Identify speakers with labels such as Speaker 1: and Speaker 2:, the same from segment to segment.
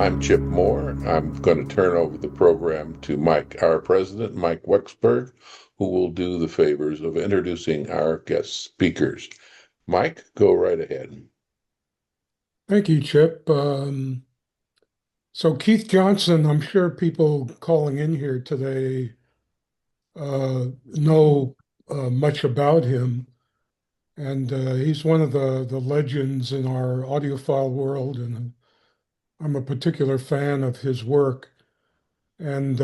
Speaker 1: I'm Chip Moore. I'm going to turn over the program to our president, Mike Wexberg, who will do the favors of introducing our guest speakers. Mike, go right ahead.
Speaker 2: Thank you, Chip. So Keith Johnson, I'm sure people calling in here today know much about him, and he's one of the legends in our audiophile world, and I'm a particular fan of his work, and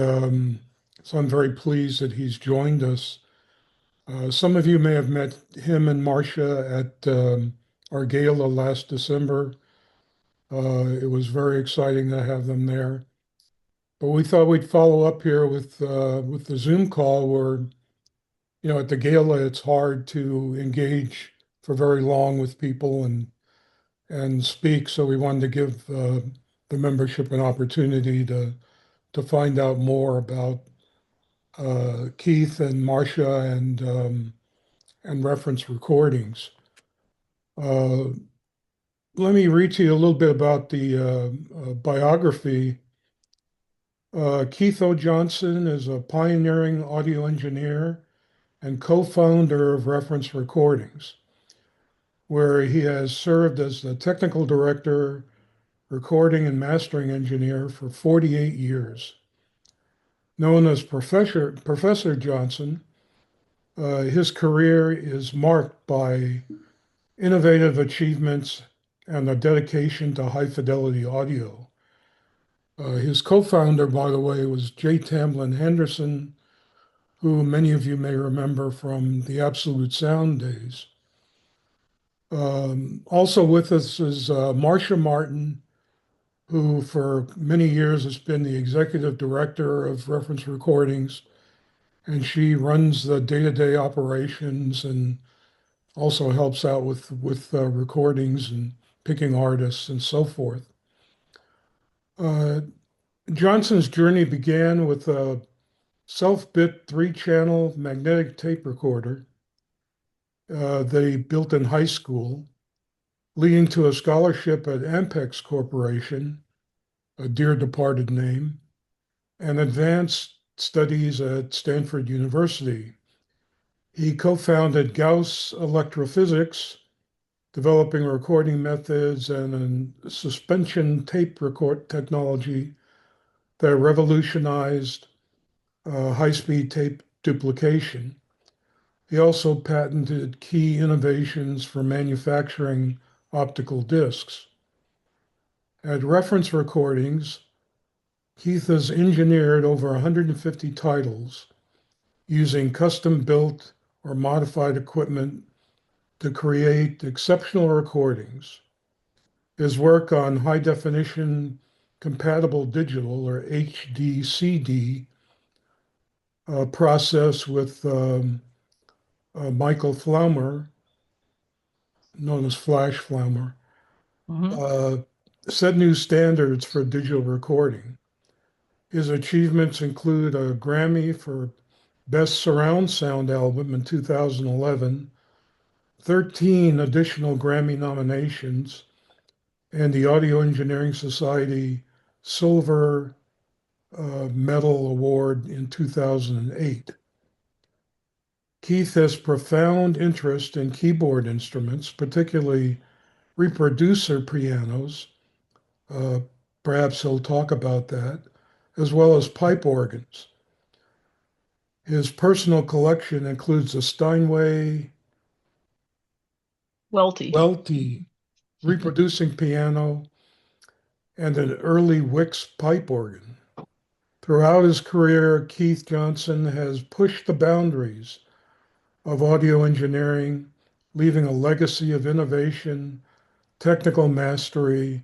Speaker 2: so I'm very pleased that he's joined us. Some of you may have met him and Marcia at our gala last December. It was very exciting to have them there. But we thought we'd follow up here with the Zoom call where, at the gala, it's hard to engage for very long with people and speak. So we wanted to give the membership an opportunity to find out more about Keith and Marcia and reference recordings. Uh, Let me read to you a little bit about the biography. Keith O. Johnson is a pioneering audio engineer and co-founder of Reference Recordings, where he has served as the technical director, recording and mastering engineer for 48 years. Known as Professor Johnson, his career is marked by innovative achievements and a dedication to high fidelity audio. His co-founder, by the way, was J. Tamblyn Henderson, who many of you may remember from the Absolute Sound days. Also with us is Marcia Martin, who for many years has been the executive director of Reference Recordings, and she runs the day-to-day operations and also helps out with recordings and picking artists and so forth. Johnson's journey began with a self-bit 3-channel magnetic tape recorder that he built in high school, leading to a scholarship at Ampex Corporation, a dear departed name, and advanced studies at Stanford University. He co-founded Gauss Electrophysics, developing recording methods and a suspension tape record technology that revolutionized high-speed tape duplication. He also patented key innovations for manufacturing optical discs. At Reference Recordings, Keith has engineered over 150 titles using custom-built or modified equipment to create exceptional recordings. His work on high-definition compatible digital, or HDCD, process with Michael Flaumer, known as Flash Flaumer,
Speaker 3: Mhm.
Speaker 2: uh, set new standards for digital recording. His achievements include a Grammy for Best Surround Sound Album in 2011, 13 additional Grammy nominations, and the Audio Engineering Society Silver Medal Award in 2008. Keith has profound interest in keyboard instruments, particularly reproducer pianos. Uh, Perhaps he'll talk about that, as well as pipe organs. His personal collection includes a Steinway
Speaker 3: Welty.
Speaker 2: Welty reproducing piano and an early Wicks pipe organ. Throughout his career, Keith Johnson has pushed the boundaries of audio engineering, leaving a legacy of innovation, technical mastery,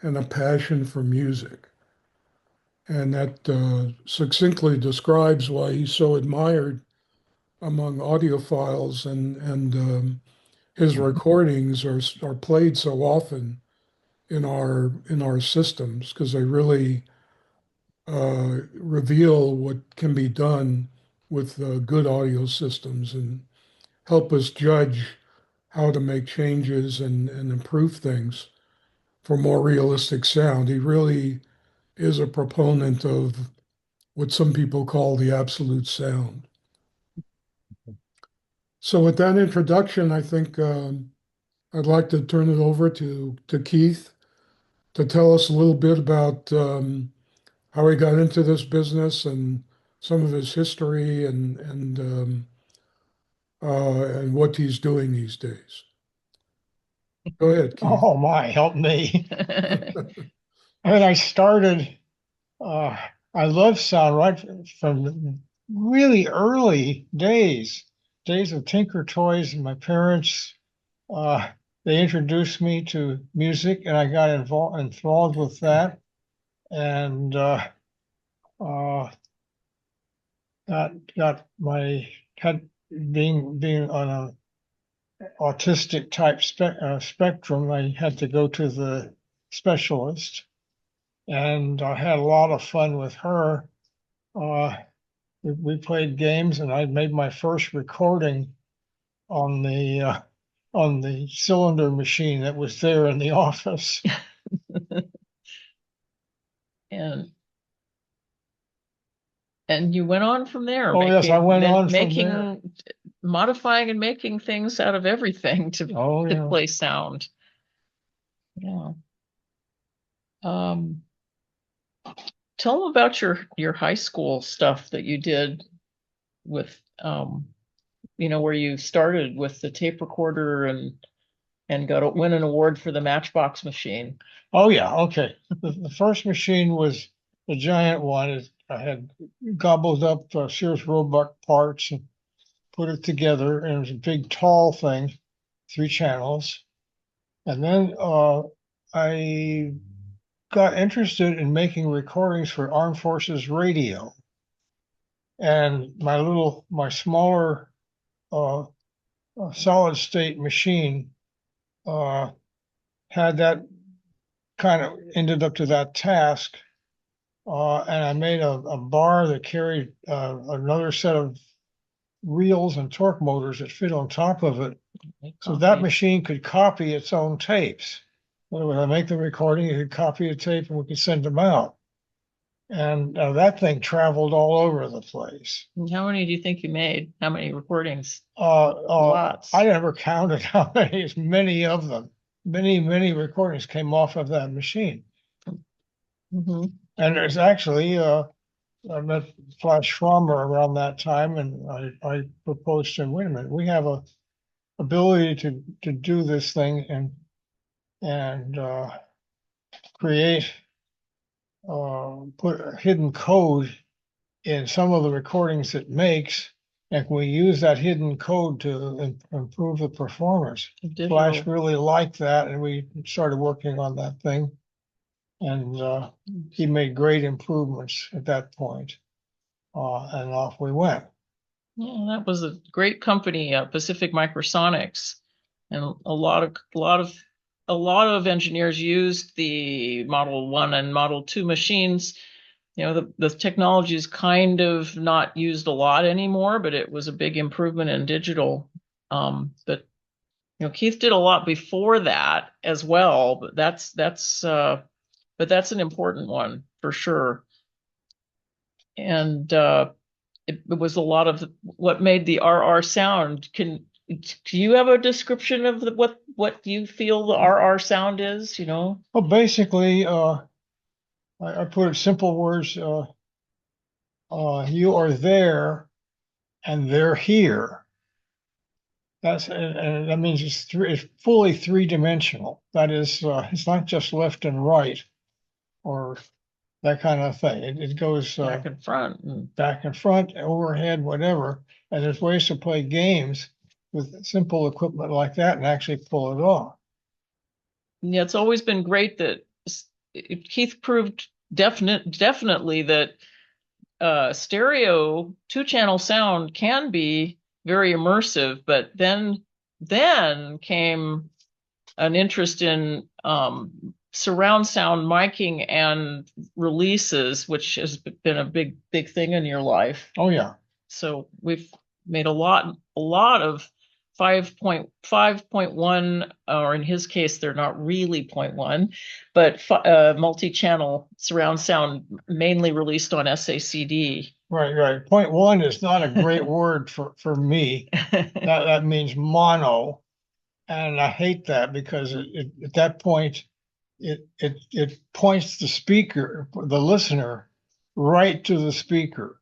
Speaker 2: and a passion for music. And that succinctly describes why he's so admired among audiophiles, and his recordings are played so often in our systems because they really reveal what can be done with good audio systems and help us judge how to make changes and improve things for more realistic sound. He really is a proponent of what some people call the absolute sound. So with that introduction, I think I'd like to turn it over to Keith to tell us a little bit about how he got into this business and some of his history and what he's doing these days. Go ahead, Keith.
Speaker 3: Oh my, help me. I mean, I started, uh, I love sound right from really early days of Tinker Toys, and my parents, uh, they introduced me to music and I got enthralled with that. And uh, got my had being on a autistic type spectrum, I had to go to the specialist, and I had a lot of fun with her. Uh, we played games, and I made my first recording on the cylinder machine that was there in the office.
Speaker 4: And you went on from there.
Speaker 3: Oh yes, I went on from
Speaker 4: making,
Speaker 3: there.
Speaker 4: modifying and making things out of everything to
Speaker 3: Yeah.
Speaker 4: play sound. Yeah. Tell them about your high school stuff that you did with where you started with the tape recorder and win an award for the Matchbox machine.
Speaker 3: Oh yeah, okay. The first machine was the giant one. I had gobbled up Sears Roebuck parts and put it together, and it was a big, tall thing, 3 channels. And then I got interested in making recordings for Armed Forces radio. And my smaller solid state machine had that kind of ended up to that task. And I made a bar that carried another set of reels and torque motors that fit on top of it. So that machine could copy its own tapes. When I make the recording, it could copy a tape and we could send them out. And that thing traveled all over the place.
Speaker 4: How many do you think you made? How many recordings?
Speaker 3: Lots. I never counted how many, as many of them. Many recordings came off of that machine.
Speaker 4: Mm-hmm.
Speaker 3: And there's actually, I met Flash Schwammer around that time, and I proposed to him, wait a minute, we have a ability to do this thing and create, put a hidden code in some of the recordings it makes, and we use that hidden code to improve the performance. Flash really liked that, and we started working on that thing. And he made great improvements at that point. And off we went.
Speaker 4: Yeah, that was a great company, Pacific Microsonics, and a lot of engineers used the Model 1 and Model 2 machines. The technology is kind of not used a lot anymore, but it was a big improvement in digital. But Keith did a lot before that as well, but that's an important one for sure. And it was a lot of what made the RR sound. Do you have a description of what you feel the RR sound is?
Speaker 3: Well, basically, I put it simple words. You are there, and they're here. And that means it's fully 3-dimensional. That is, it's not just left and right, or that kind of thing. It goes
Speaker 4: back and
Speaker 3: front, overhead, whatever. And there's ways to play games with simple equipment like that and actually pull it off.
Speaker 4: Yeah, it's always been great that Keith proved definitely that stereo 2-channel sound can be very immersive, but then came an interest in surround sound miking and releases, which has been a big thing in your life.
Speaker 3: Oh yeah.
Speaker 4: So we've made a lot of 5.5.1, or in his case, they're not really 0.1, but multi-channel surround sound, mainly released on SACD.
Speaker 3: Right, right. 0.1 is not a great word for me. That means mono, and I hate that because at that point it points the speaker, the listener, right to the speaker,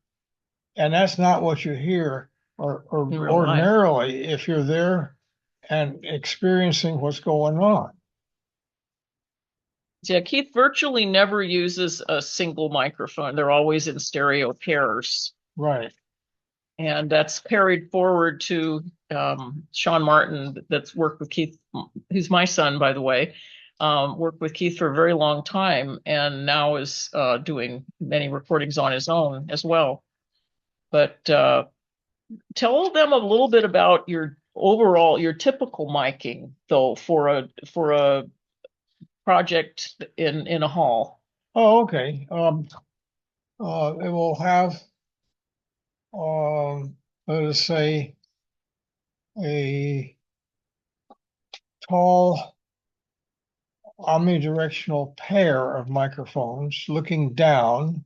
Speaker 3: and that's not what you hear or
Speaker 4: In real life.
Speaker 3: ordinarily if you're there and experiencing what's going on.
Speaker 4: Yeah, Keith virtually never uses a single microphone. They're always in stereo pairs.
Speaker 3: Right.
Speaker 4: And that's carried forward to Sean Martin, that's worked with Keith, who's my son, by the way, worked with Keith for a very long time, and now is doing many recordings on his own as well. But tell them a little bit about your typical miking, though, for a project in a hall.
Speaker 3: Oh, okay. It will have, let us say, a tall omnidirectional pair of microphones looking down,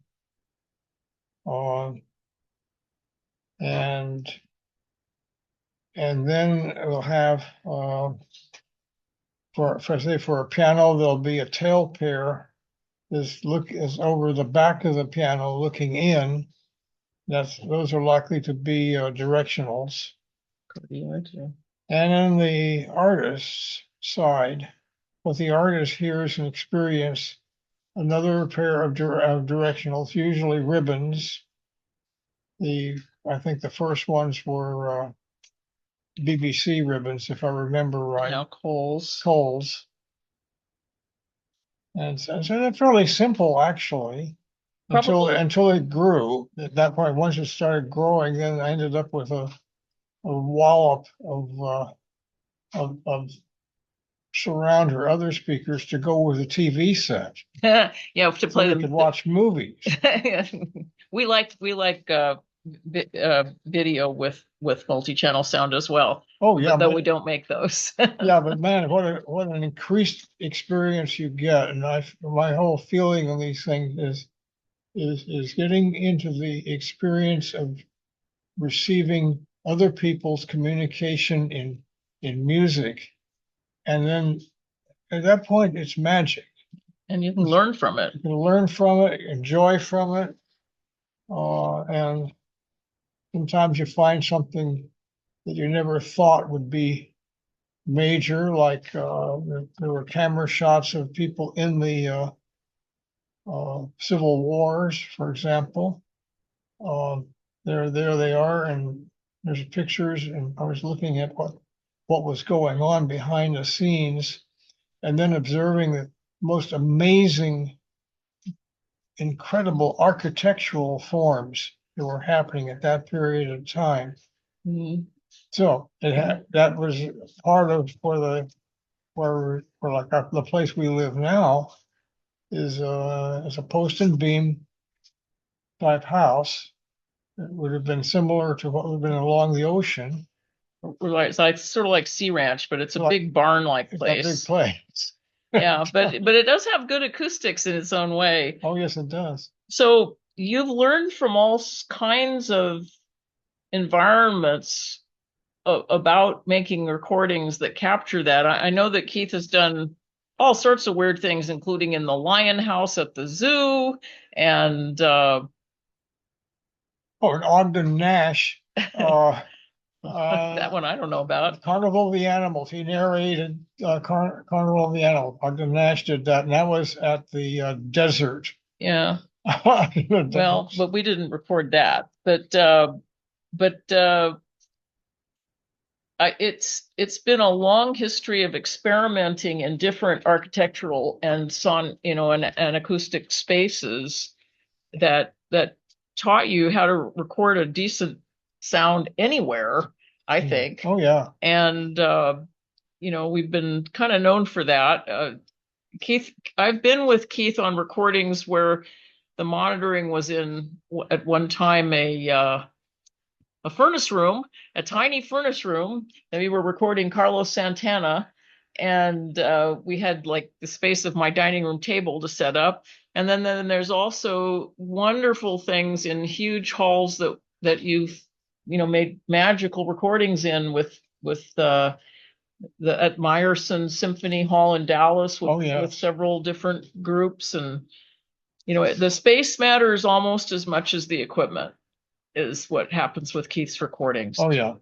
Speaker 3: and then it will have, for a piano, there'll be a tail pair is over the back of the piano looking in. Those are likely to be directionals. And then the artist's side, what the artist hears and experiences, another pair of directionals, usually ribbons. I think the first ones were BBC ribbons, if I remember right.
Speaker 4: Now Coles.
Speaker 3: And so they're fairly simple, actually, until it grew. At that point, once it started growing, then I ended up with a wallop of surround or other speakers to go with a TV set.
Speaker 4: Yeah, to play
Speaker 3: so we could watch movies.
Speaker 4: We like video with multi-channel sound as well.
Speaker 3: Oh yeah,
Speaker 4: though we don't make those.
Speaker 3: Yeah, but man, what an increased experience you get, and my whole feeling on these things is getting into the experience of receiving other people's communication in music, and then at that point it's magic.
Speaker 4: And you can learn from it.
Speaker 3: You can learn from it, enjoy from it, and sometimes you find something that you never thought would be major, like there were camera shots of people in the civil wars, for example. There they are, and there's pictures, and I was looking at what was going on behind the scenes, and then observing the most amazing, incredible architectural forms that were happening at that period of time.
Speaker 4: Mm-hmm.
Speaker 3: So that was part of the place we live now is a post and beam type house. It would have been similar to what would have been along the ocean.
Speaker 4: Right, it's like sort of like Sea Ranch, but it's a big barn-like place.
Speaker 3: It's a big place.
Speaker 4: Yeah, but it does have good acoustics in its own way.
Speaker 3: Oh yes, it does.
Speaker 4: So you've learned from all kinds of environments about making recordings that capture that. I know that Keith has done all sorts of weird things, including in the lion house at the zoo, and
Speaker 3: and Ogden Nash.
Speaker 4: That one I don't know about.
Speaker 3: Carnival of the Animals. He narrated Carnival of the Animals. Ogden Nash did that, and that was at the desert.
Speaker 4: Yeah. Well, but we didn't record that. It's been a long history of experimenting in different architectural and and acoustic spaces that taught you how to record a decent sound anywhere, I think.
Speaker 3: Oh yeah.
Speaker 4: And we've been kind of known for that. Keith, I've been with Keith on recordings where the monitoring was in at one time a a furnace room, a tiny furnace room, and we were recording Carlos Santana. And we had like the space of my dining room table to set up. And then there's also wonderful things in huge halls that you've, made magical recordings in with the at Meyerson Symphony Hall in Dallas with several different groups. And the space matters almost as much as the equipment is what happens with Keith's recordings.
Speaker 3: Oh yeah,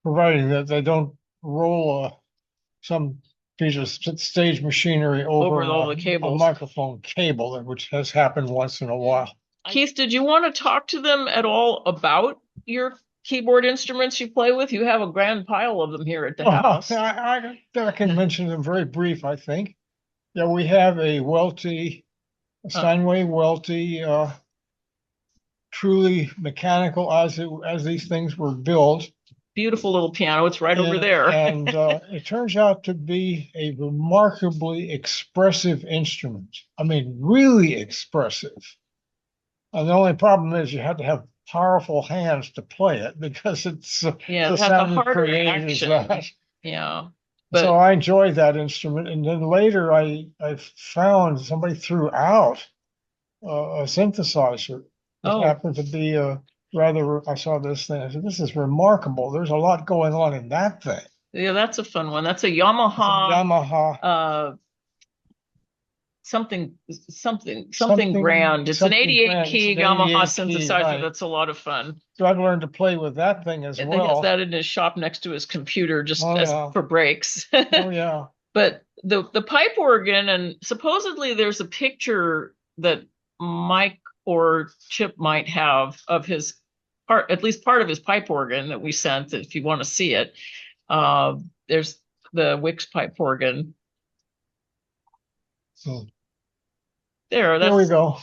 Speaker 3: providing that they don't roll some piece of stage machinery over
Speaker 4: all the cables,
Speaker 3: a microphone cable, which has happened once in a while.
Speaker 4: Keith, did you want to talk to them at all about your keyboard instruments you play with? You have a grand pile of them here at the house.
Speaker 3: I can mention them very brief, I think. Yeah, we have a Welty, Steinway Welty, truly mechanical as these things were built.
Speaker 4: Beautiful little piano. It's right over there.
Speaker 3: And it turns out to be a remarkably expressive instrument. I mean, really expressive. And the only problem is you have to have powerful hands to play it because it's
Speaker 4: the
Speaker 3: sound
Speaker 4: harder
Speaker 3: created is that.
Speaker 4: Yeah.
Speaker 3: But, so I enjoyed that instrument. And then later I found somebody threw out a synthesizer. It happened to be I saw this thing. I said, this is remarkable. There's a lot going on in that thing.
Speaker 4: Yeah, that's a fun one. That's a Yamaha. Something grand. It's an 88 key Yamaha synthesizer. Right. That's a lot of fun.
Speaker 3: So I've learned to play with that thing as well.
Speaker 4: He has that in his shop next to his computer, just for breaks.
Speaker 3: Oh yeah.
Speaker 4: But the pipe organ, and supposedly there's a picture that Mike or Chip might have of his at least part of his pipe organ that we sent. If you want to see it, there's the Wicks pipe organ.
Speaker 3: So
Speaker 4: there
Speaker 3: we go.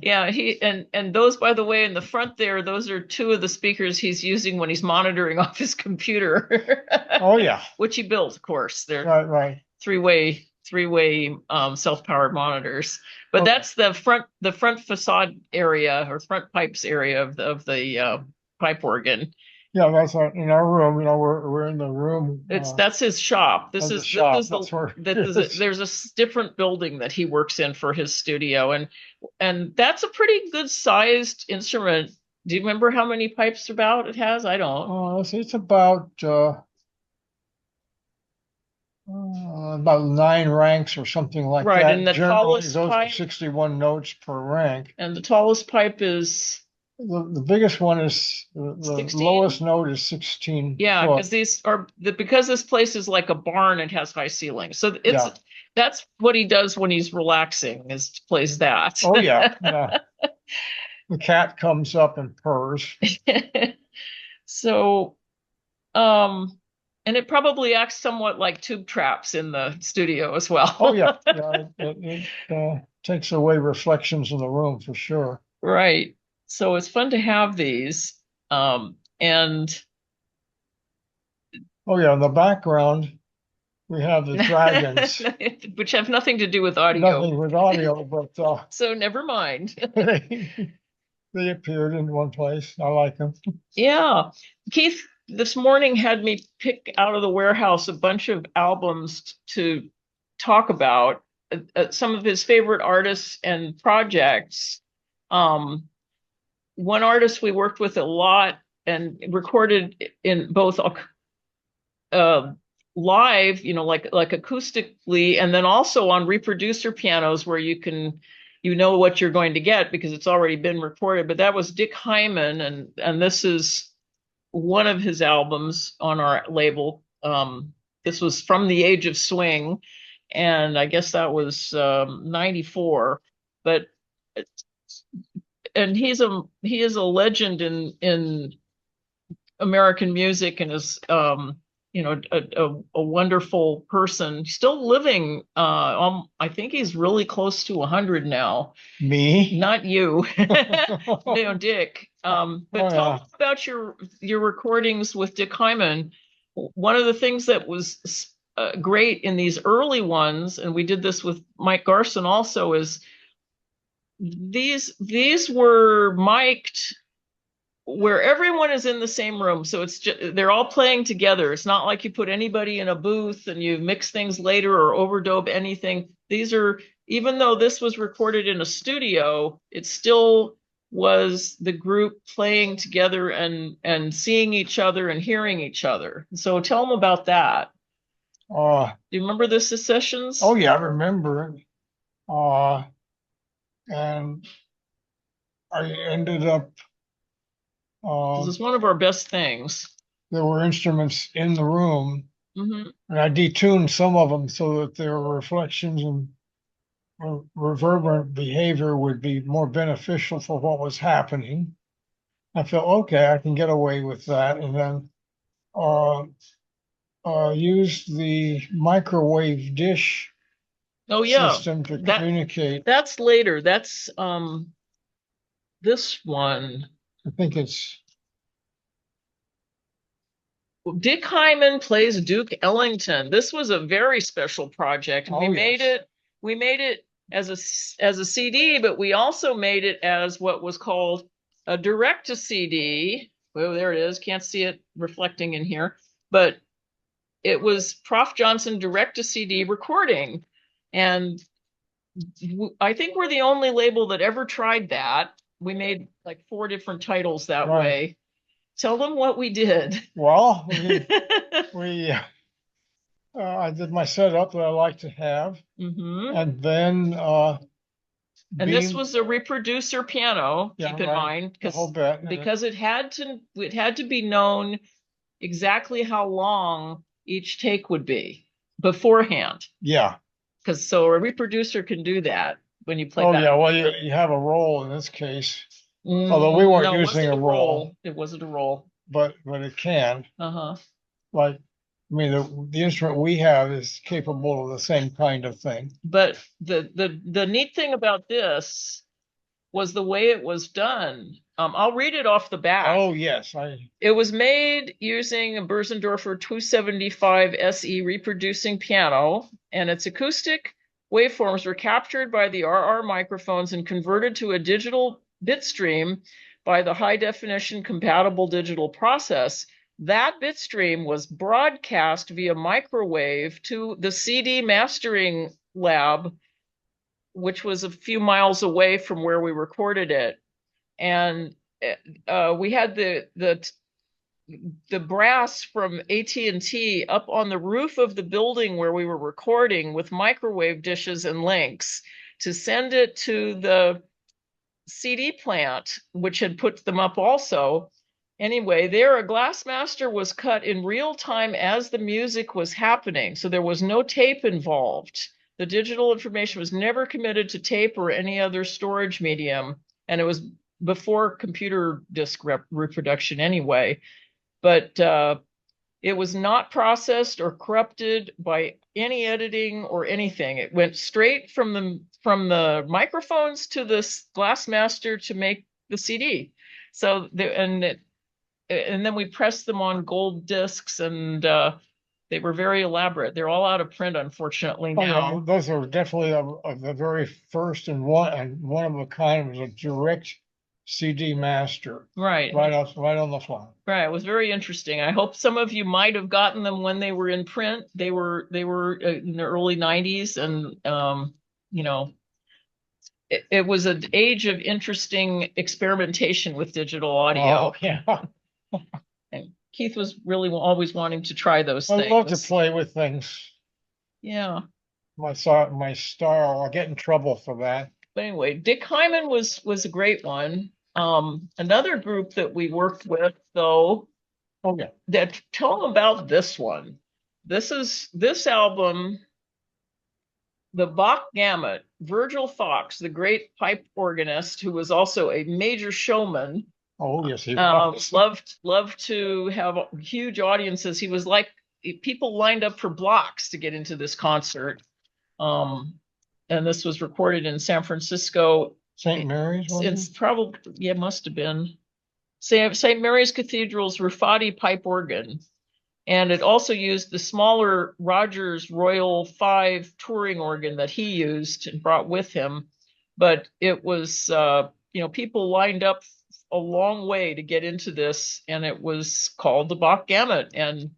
Speaker 4: He and those, by the way, in the front there, those are two of the speakers he's using when he's monitoring off his computer.
Speaker 3: Oh yeah,
Speaker 4: which he built, of course. They're
Speaker 3: right.
Speaker 4: Three-way self-powered monitors. But that's the front facade area or front pipes area of the pipe organ.
Speaker 3: Yeah, that's in our room. We're in the room.
Speaker 4: That's his shop. There's a different building that he works in for his studio, and that's a pretty good sized instrument. Do you remember how many pipes it has? I don't.
Speaker 3: It's about 9 ranks or something like that.
Speaker 4: Right, and the tallest pipe,
Speaker 3: 61 notes per rank.
Speaker 4: And the tallest pipe is
Speaker 3: the biggest one is the lowest note is 16.
Speaker 4: Yeah, because this place is like a barn. It has high ceilings, so that's what he does when he's relaxing, is plays that.
Speaker 3: Oh yeah. The cat comes up and purrs.
Speaker 4: So, and it probably acts somewhat like tube traps in the studio as well.
Speaker 3: Oh yeah, it takes away reflections in the room for sure.
Speaker 4: Right. So it's fun to have these. And
Speaker 3: oh yeah, in the background we have the dragons,
Speaker 4: which have nothing to do with audio.
Speaker 3: Nothing with audio, but
Speaker 4: so never mind.
Speaker 3: They appeared in one place. I like them.
Speaker 4: Yeah, Keith this morning had me pick out of the warehouse a bunch of albums to talk about, some of his favorite artists and projects. One artist we worked with a lot and recorded in both live, like acoustically, and then also on reproducer pianos where you know what you're going to get because it's already been recorded. But that was Dick Hyman, and this is one of his albums on our label. This was From the Age of Swing, and I guess that was 94. But and he is a legend in American music, and is a wonderful person. Still living. I think he's really close to 100 now.
Speaker 3: Me?
Speaker 4: Not you. No, Dick. But tell us about your recordings with Dick Hyman. One of the things that was great in these early ones, and we did this with Mike Garson also, is these were mic'd where everyone is in the same room. So it's just, they're all playing together. It's not like you put anybody in a booth and you mix things later or overdub anything. These are, even though this was recorded in a studio, it still was the group playing together and seeing each other and hearing each other. So tell them about that.
Speaker 3: Uh,
Speaker 4: Do you remember the sessions?
Speaker 3: oh yeah, I remember. And I ended up,
Speaker 4: This is one of our best things.
Speaker 3: there were instruments in the room,
Speaker 4: Mm-hmm.
Speaker 3: and I detuned some of them so that their reflections and reverberant behavior would be more beneficial for what was happening. I felt, okay, I can get away with that. And then used the microwave dish
Speaker 4: Oh yeah,
Speaker 3: system to communicate.
Speaker 4: That's later. That's this one.
Speaker 3: I think it's
Speaker 4: Dick Hyman plays Duke Ellington. This was a very special project.
Speaker 3: Oh, yes.
Speaker 4: We made it as a CD, but we also made it as what was called a direct to CD. Oh, there it is. Can't see it reflecting in here, but it was Prof Johnson direct to CD recording. And I think we're the only label that ever tried that. We made like 4 different titles that
Speaker 3: Right.
Speaker 4: way. Tell them what we did.
Speaker 3: well, I did my setup that I like to have,
Speaker 4: Mm-hmm.
Speaker 3: and then
Speaker 4: And this was a reproducer piano,
Speaker 3: Yeah,
Speaker 4: keep in
Speaker 3: right.
Speaker 4: mind,
Speaker 3: the whole bit.
Speaker 4: because it had to be known exactly how long each take would be beforehand.
Speaker 3: Yeah.
Speaker 4: Because so a reproducer can do that when you play
Speaker 3: Oh
Speaker 4: back.
Speaker 3: yeah. Well, you have a roll in this case, although we weren't
Speaker 4: No, it
Speaker 3: using
Speaker 4: wasn't
Speaker 3: a roll,
Speaker 4: It wasn't a roll.
Speaker 3: but it can.
Speaker 4: Uh-huh.
Speaker 3: Like, I mean, the instrument we have is capable of the same kind of thing.
Speaker 4: But the neat thing about this was the way it was done. I'll read it off the back.
Speaker 3: Oh yes,
Speaker 4: It was made using a Börsendorfer 275 SE reproducing piano, and its acoustic waveforms were captured by the RR microphones and converted to a digital bit stream by the high definition compatible digital process. That bit stream was broadcast via microwave to the CD mastering lab, which was a few miles away from where we recorded it. And we had the brass from AT&T up on the roof of the building where we were recording with microwave dishes and links to send it to the CD plant, which had put them up also. Anyway, there a Glassmaster was cut in real time as the music was happening, so there was no tape involved. The digital information was never committed to tape or any other storage medium, and it was before computer disk reproduction anyway. But it was not processed or corrupted by any editing or anything. It went straight from the microphones to this Glassmaster to make the CD. So and then we pressed them on gold discs, and they were very elaborate. They're all out of print, unfortunately, now.
Speaker 3: yeah, those are definitely the very first and one of a kind. It was a direct CD master.
Speaker 4: Right.
Speaker 3: Right on the fly.
Speaker 4: Right. It was very interesting. I hope some of you might have gotten them when they were in print. They were in the early 90s, and you know, it was an age of interesting experimentation with digital audio.
Speaker 3: Oh yeah.
Speaker 4: And Keith was really always wanting to try those
Speaker 3: I
Speaker 4: things.
Speaker 3: love to play with things.
Speaker 4: Yeah.
Speaker 3: My style. I'll get in trouble for that.
Speaker 4: But anyway, Dick Hyman was a great one. Another group that we worked with, though, that tell them about this one. This album, the Bach Gamut. Virgil Fox, the great pipe organist, who was also a major showman.
Speaker 3: Oh yes, he was.
Speaker 4: Loved to have huge audiences. He was like, people lined up for blocks to get into this concert. And this was recorded in San Francisco.
Speaker 3: St. Mary's?
Speaker 4: It's probably, yeah, must have been. St. Mary's Cathedral's Ruffati pipe organ. And it also used the smaller Rogers Royal 5 touring organ that he used and brought with him. But it was, people lined up a long way to get into this, and it was called the Bach Gamut. And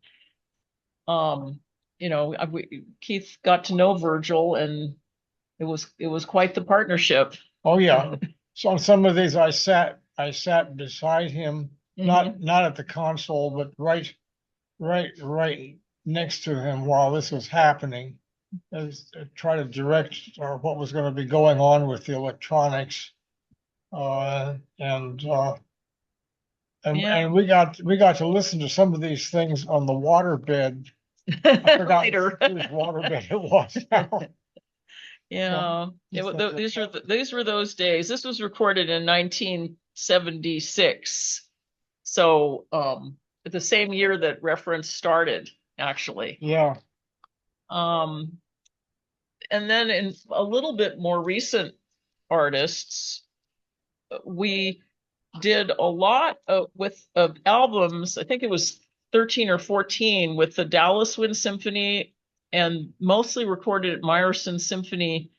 Speaker 4: Keith got to know Virgil, and it was quite the partnership.
Speaker 3: Oh yeah. So on some of these I sat beside him, not at the console, but right next to him while this was happening. Try to direct what was going to be going on with the electronics. And we got to listen to some of these things on the waterbed. I forgot
Speaker 4: Later.
Speaker 3: whose waterbed it was now.
Speaker 4: Yeah, these were those days. This was recorded in 1976, so the same year that Reference started, actually.
Speaker 3: Yeah.
Speaker 4: And then in a little bit more recent artists, we did a lot of albums. I think it was 13 or 14 with the Dallas Wind Symphony, and mostly recorded at Meyerson Symphony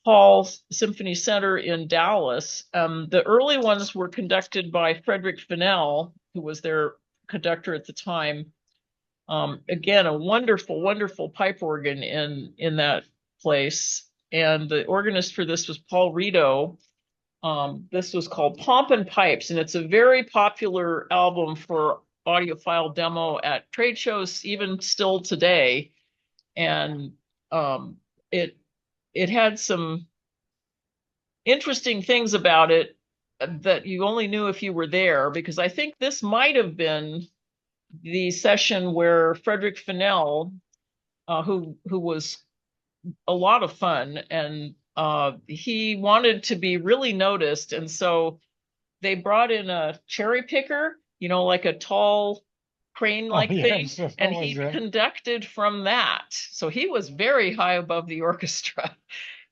Speaker 4: Hall Symphony Center in Dallas. The early ones were conducted by Frederick Fennell, who was their conductor at the time. Again, a wonderful, wonderful pipe organ in that place. And the organist for this was Paul Rito. This was called Pomp and Pipes, and it's a very popular album for audiophile demo at trade shows, even still today. And it had some interesting things about it that you only knew if you were there, because I think this might have been the session where Frederick Fennell, who was a lot of fun, and he wanted to be really noticed, and so they brought in a cherry picker, like a tall crane-like thing, and he conducted from that. So he was very high above the orchestra,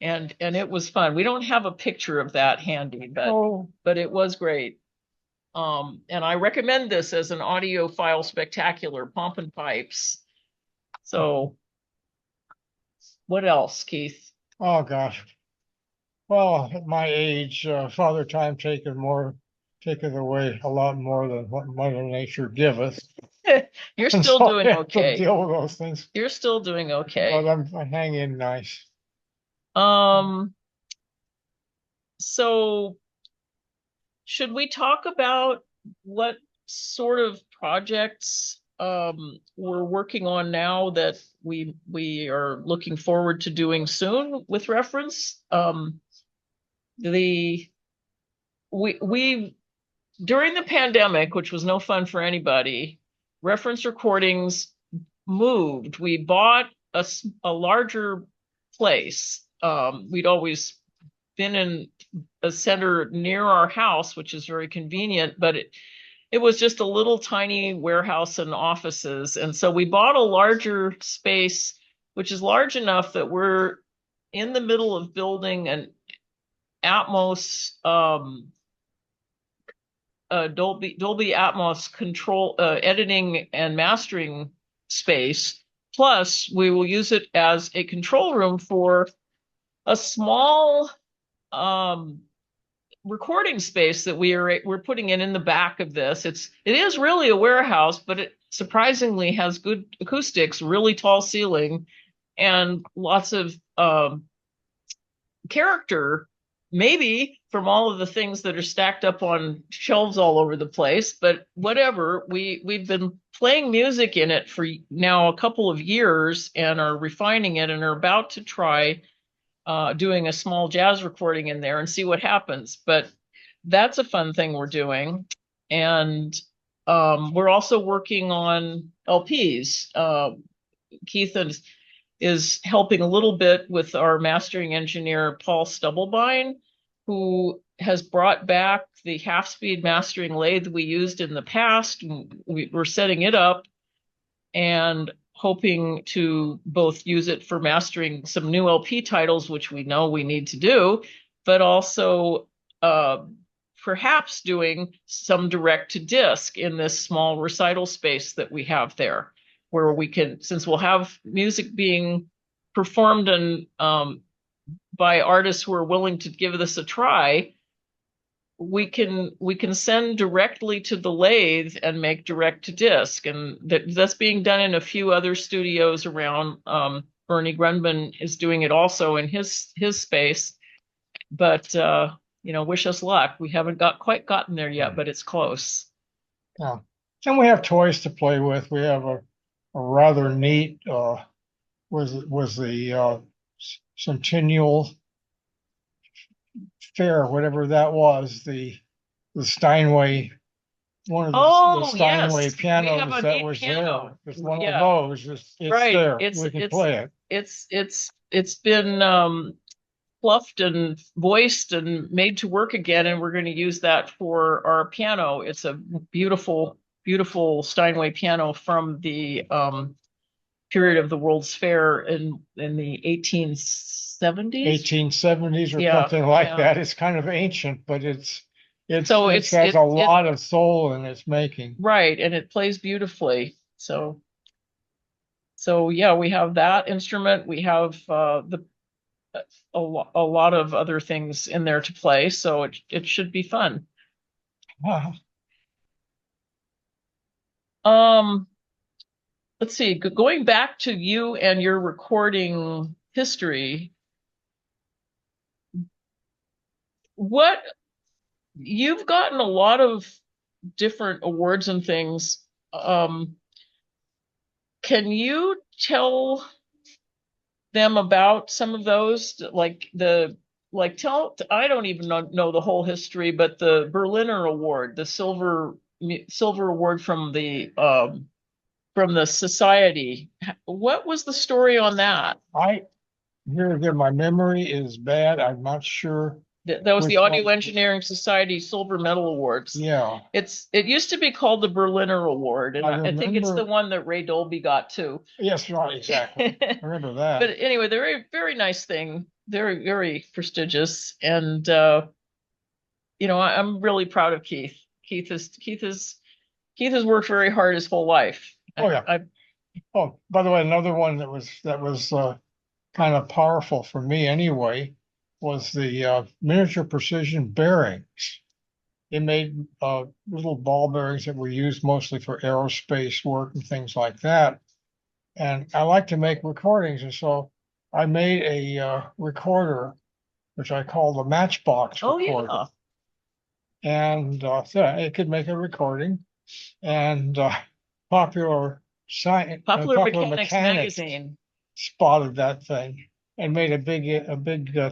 Speaker 4: and it was fun. We don't have a picture of that handy, but it was great. And I recommend this as an audiophile spectacular, Pomp and Pipes. So what else, Keith?
Speaker 3: Oh gosh. Well, at my age, Father Time taketh away a lot more than what Mother Nature giveth.
Speaker 4: You're still doing okay.
Speaker 3: Deal with those things.
Speaker 4: You're still doing okay.
Speaker 3: But I hang in nice.
Speaker 4: So should we talk about what sort of projects we're working on now that we are looking forward to doing soon with Reference? We during the pandemic, which was no fun for anybody, Reference Recordings moved. We bought a larger place. We'd always been in a center near our house, which is very convenient, but it was just a little tiny warehouse and offices. And so we bought a larger space, which is large enough that we're in the middle of building an Atmos, Dolby Atmos control, editing and mastering space. Plus, we will use it as a control room for a small recording space that we're putting in the back of this. It is really a warehouse, but it surprisingly has good acoustics, really tall ceiling, and lots of character, maybe from all of the things that are stacked up on shelves all over the place. But whatever, we've been playing music in it for now a couple of years and are refining it and are about to try doing a small jazz recording in there and see what happens. But that's a fun thing we're doing. And we're also working on LPs. Keith is helping a little bit with our mastering engineer, Paul Stubblebine, who has brought back the half-speed mastering lathe we used in the past. We're setting it up and hoping to both use it for mastering some new LP titles, which we know we need to do, but also perhaps doing some direct to disc in this small recital space that we have there, where we can, since we'll have music being performed and by artists who are willing to give this a try, we can send directly to the lathe and make direct to disk, and that's being done in a few other studios around. Bernie Grunman is doing it also in his space, but wish us luck. We haven't quite gotten there yet, but it's close.
Speaker 3: Yeah. And we have toys to play with. We have a rather neat was the Centennial Fair, whatever that was, the Steinway, one of the Steinway
Speaker 4: yes,
Speaker 3: pianos that was
Speaker 4: piano.
Speaker 3: there. It's one
Speaker 4: Yeah.
Speaker 3: of those. It's
Speaker 4: Right.
Speaker 3: there. We can play it.
Speaker 4: It's been fluffed and voiced and made to work again, and we're going to use that for our piano. It's a beautiful, beautiful Steinway piano from the period of the World's Fair in the 1870s.
Speaker 3: 1870s or something like that. It's kind of ancient, but it has a lot of soul in its making.
Speaker 4: Right, and it plays beautifully. So yeah, we have that instrument. We have a lot of other things in there to play, so it should be fun. Let's see, going back to you and your recording history, you've gotten a lot of different awards and things. Can you tell them about some of those? I don't even know the whole history, but the Berliner Award, the silver award from the society. What was the story on that?
Speaker 3: Here again, my memory is bad. I'm not sure.
Speaker 4: That was the Audio Engineering Society Silver Medal Awards.
Speaker 3: Yeah.
Speaker 4: It used to be called the Berliner Award, and I think it's the one that Ray Dolby got too.
Speaker 3: Yes, right, exactly. I remember that.
Speaker 4: But anyway, they're very, very nice thing. Very, very prestigious. And I'm really proud of Keith. Keith has worked very hard his whole life.
Speaker 3: Oh yeah. By the way, another one that was kind of powerful for me anyway was the miniature precision bearings. They made little ball bearings that were used mostly for aerospace work and things like that. And I like to make recordings, and so I made a recorder, which I call the Matchbox recorder.
Speaker 4: Yeah.
Speaker 3: And so it could make a recording. And Popular
Speaker 4: Mechanics magazine
Speaker 3: spotted that thing and made a big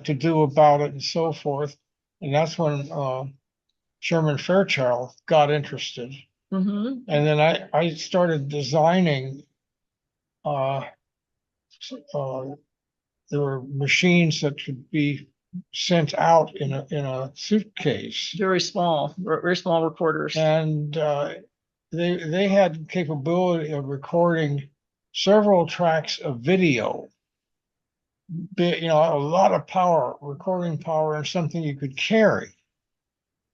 Speaker 3: to-do about it and so forth. And that's when Sherman Fairchild got interested.
Speaker 4: Mm-hmm.
Speaker 3: And then I started designing. There were machines that could be sent out in a suitcase.
Speaker 4: Very small recorders.
Speaker 3: And they had capability of recording several tracks of video. A lot of power, recording power, and something you could carry.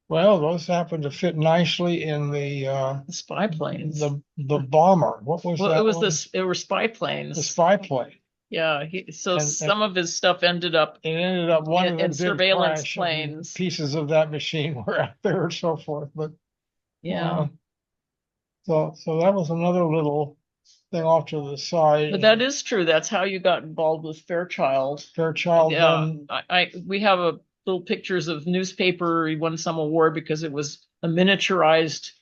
Speaker 3: Well, those happened to fit nicely in the
Speaker 4: spy planes.
Speaker 3: The bomber. What was that?
Speaker 4: It were spy planes.
Speaker 3: The spy plane.
Speaker 4: Yeah. Some of his stuff ended up.
Speaker 3: It ended up one of the
Speaker 4: surveillance planes.
Speaker 3: Pieces of that machine were out there and so forth. But
Speaker 4: yeah.
Speaker 3: So that was another little thing off to the side.
Speaker 4: But that is true. That's how you got involved with Fairchild.
Speaker 3: Yeah.
Speaker 4: We have little pictures of newspaper. He won some award because it was a miniaturized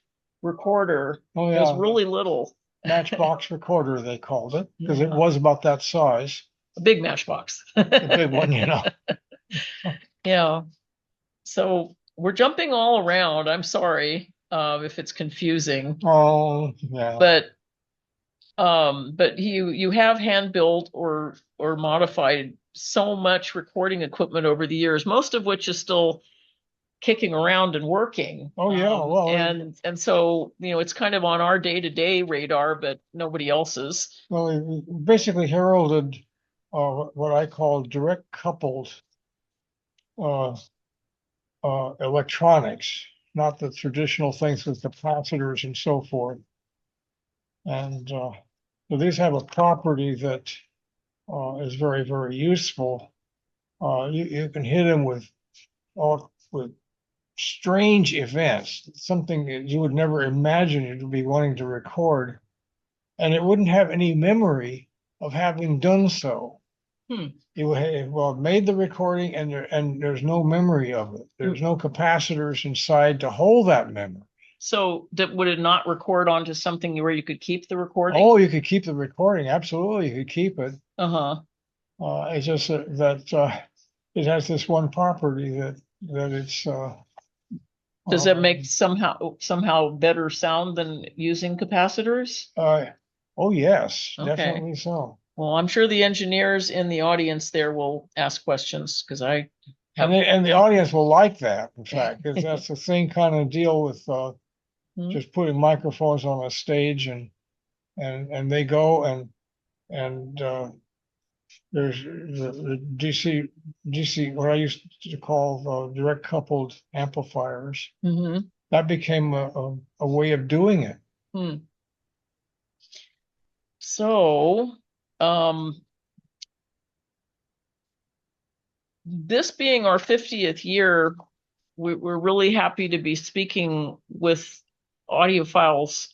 Speaker 4: recorder.
Speaker 3: Oh yeah.
Speaker 4: It was really little.
Speaker 3: Matchbox recorder, they called it, because it was about that size.
Speaker 4: A big matchbox.
Speaker 3: A big one,
Speaker 4: Yeah. So we're jumping all around. I'm sorry if it's confusing.
Speaker 3: Oh, yeah.
Speaker 4: But you have hand built or modified so much recording equipment over the years, most of which is still kicking around and working.
Speaker 3: Oh yeah, well,
Speaker 4: and so it's kind of on our day-to-day radar, but nobody else's.
Speaker 3: Well, it basically heralded what I call direct coupled electronics, not the traditional things with capacitors and so forth. And so these have a property that is very, very useful. You can hit them with strange events, something that you would never imagine you would be wanting to record, and it wouldn't have any memory of having done so.
Speaker 4: Hmm.
Speaker 3: It would have, well, it made the recording, and there's no memory of it. There's no capacitors inside to hold that memory.
Speaker 4: So would it not record onto something where you could keep the recording?
Speaker 3: Oh, you could keep the recording. Absolutely, you could keep it.
Speaker 4: Uh-huh.
Speaker 3: It's just that it has this one property that it's.
Speaker 4: Does it make somehow better sound than using capacitors?
Speaker 3: Oh yes,
Speaker 4: Okay.
Speaker 3: definitely so.
Speaker 4: Well, I'm sure the engineers in the audience there will ask questions because I have.
Speaker 3: And the audience will like that, in fact, because that's the same kind of deal with just putting microphones on a stage and they go and there's the DC what I used to call direct coupled amplifiers.
Speaker 4: Mhm.
Speaker 3: That became a way of doing it.
Speaker 4: Hmm. So, this being our 50th year, we're really happy to be speaking with audiophiles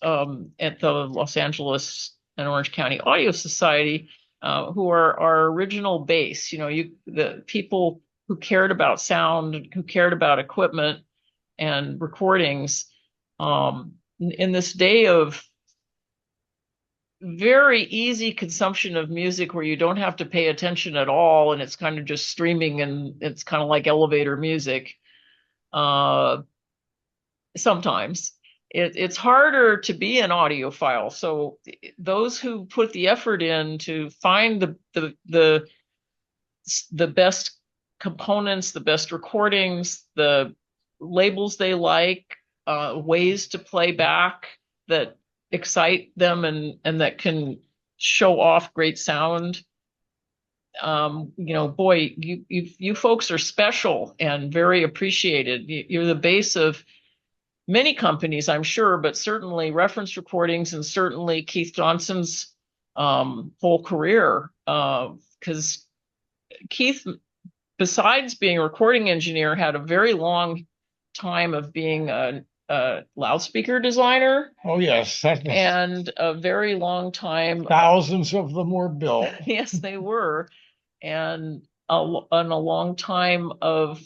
Speaker 4: at the Los Angeles and Orange County Audio Society, who are our original base. You know, the people who cared about sound, who cared about equipment and recordings. In this day of very easy consumption of music where you don't have to pay attention at all, and it's kind of just streaming, and it's kind of like elevator music. Sometimes it's harder to be an audiophile. So those who put the effort in to find the best components, the best recordings, the labels they like, ways to play back that excite them and that can show off great sound. Boy, you folks are special and very appreciated. You're the base of many companies, I'm sure, but certainly Reference Recordings and certainly Keith Johnson's whole career. Because Keith, besides being a recording engineer, had a very long time of being a loudspeaker designer.
Speaker 3: Oh yes,
Speaker 4: and a very long time.
Speaker 3: Thousands of them were built.
Speaker 4: Yes, they were, and a long time of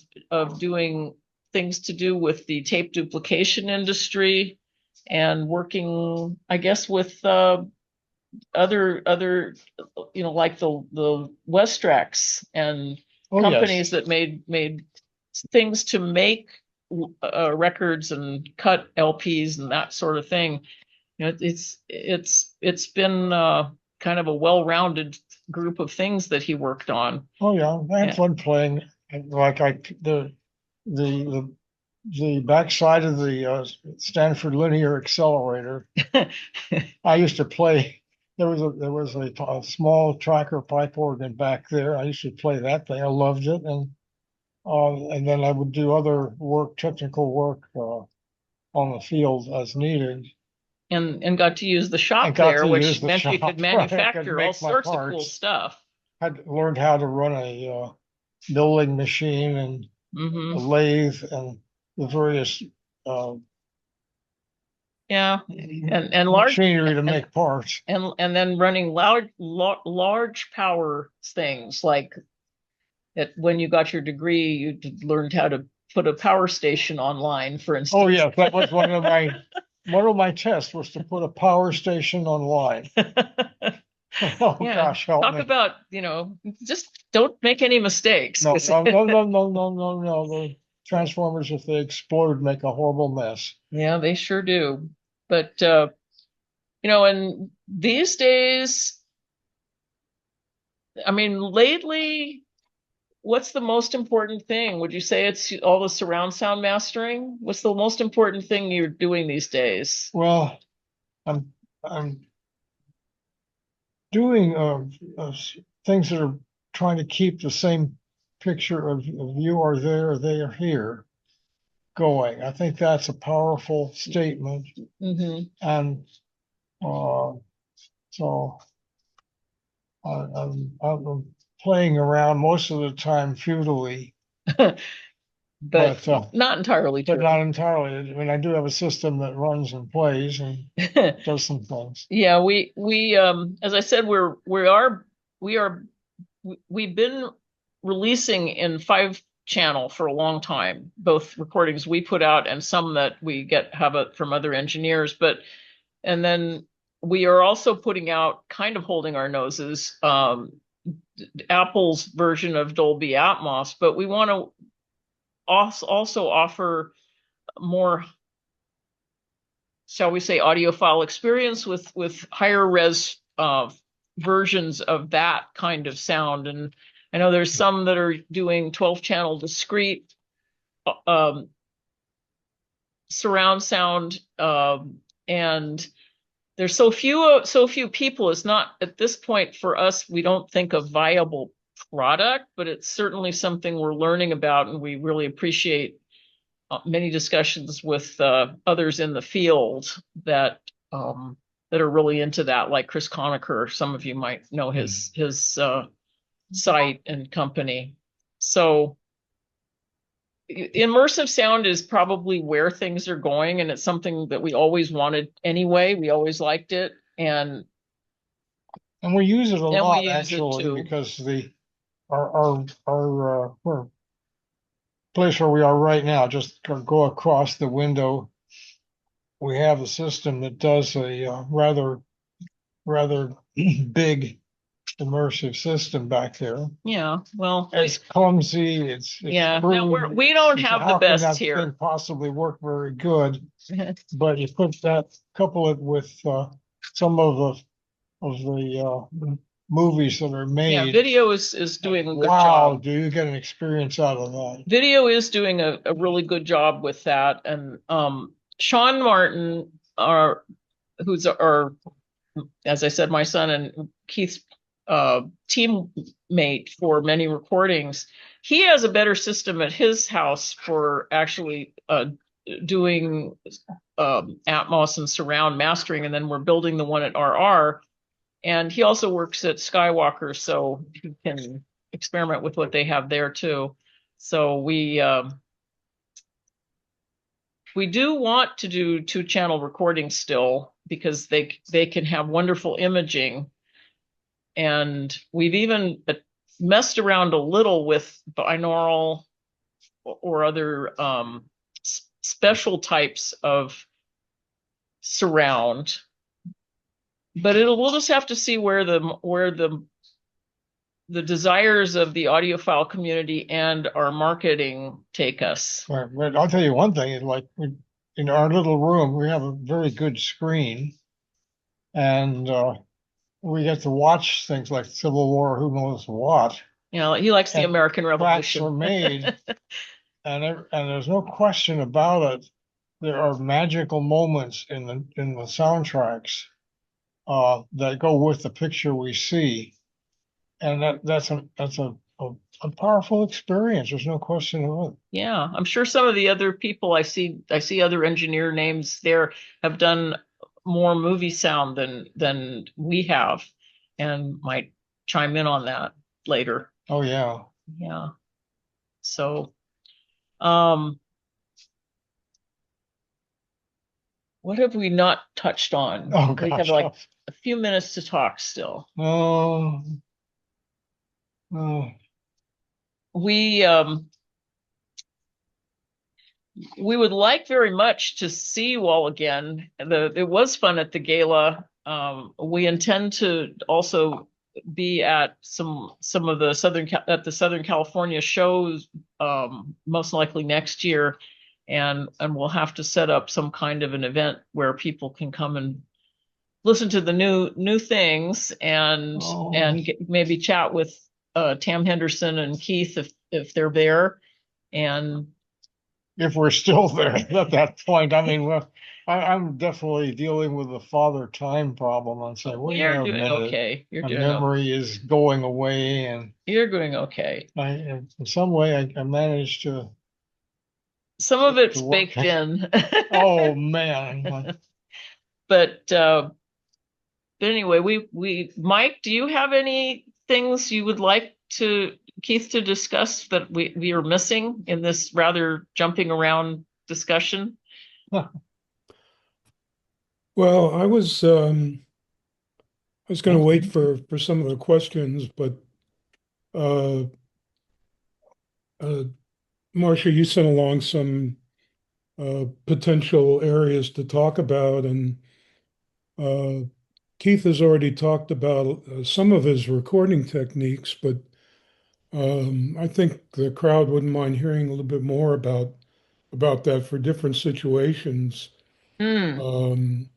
Speaker 4: doing things to do with the tape duplication industry and working, I guess, with other like the Westrax and companies that made things to make records and cut LPs and that sort of thing. You know, it's been kind of a well-rounded group of things that he worked on.
Speaker 3: Oh yeah, I had fun playing. Like the backside of the Stanford linear accelerator. I used to play. There was a small tracker pipe organ back there. I used to play that thing. I loved it, and then I would do other work, technical work on the field as needed.
Speaker 4: And got to use the shop there, which meant you could manufacture all sorts of cool stuff.
Speaker 3: I'd learned how to run a milling machine and a lathe and the various
Speaker 4: and large
Speaker 3: machinery to make parts,
Speaker 4: and then running large power things like that. When you got your degree, you learned how to put a power station online, for instance.
Speaker 3: Oh yeah, that was one of my tests was to put a power station online. Oh gosh, help me.
Speaker 4: Talk about, just don't make any mistakes.
Speaker 3: No. The transformers, if they explode, make a horrible mess.
Speaker 4: Yeah, they sure do. But and these days, I mean, lately, what's the most important thing? Would you say it's all the surround sound mastering? What's the most important thing you're doing these days?
Speaker 3: Well, I'm doing things that are trying to keep the same picture of you are there or they are here going. I think that's a powerful statement. And so I'm playing around most of the time futilely.
Speaker 4: but
Speaker 3: But,
Speaker 4: not entirely
Speaker 3: but
Speaker 4: true.
Speaker 3: not entirely. I mean, I do have a system that runs and plays and does some things.
Speaker 4: Yeah, we as I said, we've been releasing in 5-channel for a long time, both recordings we put out and some that we have from other engineers. And then we are also putting out, kind of holding our noses, Apple's version of Dolby Atmos, but we want to also offer more, shall we say, audiophile experience with higher res versions of that kind of sound. And I know there's some that are doing 12-channel discrete surround sound, and there's so few people. It's not, at this point for us, we don't think a viable product, but it's certainly something we're learning about, and we really appreciate many discussions with others in the field that are really into that, like Chris Conacher. Some of you might know his site and company. So immersive sound is probably where things are going, and it's something that we always wanted anyway. We always liked it, and
Speaker 3: we use it a lot
Speaker 4: use it
Speaker 3: actually,
Speaker 4: too.
Speaker 3: because our place where we are right now, just go across the window, we have a system that does a rather big immersive system back there.
Speaker 4: Yeah, well,
Speaker 3: It's clumsy. It's
Speaker 4: yeah.
Speaker 3: crude.
Speaker 4: No, we don't have
Speaker 3: How
Speaker 4: the
Speaker 3: can
Speaker 4: best
Speaker 3: that
Speaker 4: here.
Speaker 3: thing possibly work very good? But you couple it with some of the movies that are made.
Speaker 4: Yeah, video is doing a good
Speaker 3: Wow,
Speaker 4: job.
Speaker 3: do you get an experience out of that?
Speaker 4: Video is doing a really good job with that. And Sean Martin, who's our, as I said, my son and Keith's teammate for many recordings, he has a better system at his house for actually doing Atmos and surround mastering, and then we're building the one at RR. And he also works at Skywalker, so he can experiment with what they have there too. So we do want to do 2-channel recording still, because they can have wonderful imaging. And we've even messed around a little with binaural or other special types of surround. But we'll just have to see where the desires of the audiophile community and our marketing take us.
Speaker 3: Right, but I'll tell you one thing, like in our little room, we have a very good screen, and we get to watch things like Civil War, who knows what.
Speaker 4: You know, he likes the
Speaker 3: And
Speaker 4: American Revolution.
Speaker 3: Tracks are made, and there's no question about it. There are magical moments in the soundtracks that go with the picture we see, and that's a powerful experience. There's no question about it.
Speaker 4: Yeah, I'm sure some of the other people I see other engineer names there have done more movie sound than we have, and might chime in on that later.
Speaker 3: Oh yeah.
Speaker 4: Yeah. So what have we not touched on?
Speaker 3: Oh
Speaker 4: We
Speaker 3: gosh.
Speaker 4: have like a few minutes to talk still.
Speaker 3: Oh.
Speaker 4: We would like very much to see you all again. It was fun at the gala. We intend to also be at some of the Southern California shows, most likely next year, and we'll have to set up some kind of an event where people can come and listen to the new things, and maybe chat with Tam Henderson and Keith if they're there, and
Speaker 3: if we're still there at that point. I mean, well, I'm definitely dealing with the father time problem. I'm saying, well,
Speaker 4: you're doing okay.
Speaker 3: My memory is going away, and
Speaker 4: you're doing okay.
Speaker 3: In some way, I managed to.
Speaker 4: Some of it's baked in.
Speaker 3: Oh man!
Speaker 4: But anyway, we Mike, do you have any things you would like to Keith, to discuss that we are missing in this rather jumping around discussion?
Speaker 2: Well, I was going to wait for some of the questions, but uh, uh, Marcia, you sent along some potential areas to talk about, and uh, Keith has already talked about some of his recording techniques, but I think the crowd wouldn't mind hearing a little bit more about that for different situations.
Speaker 4: Hmm.
Speaker 2: Um,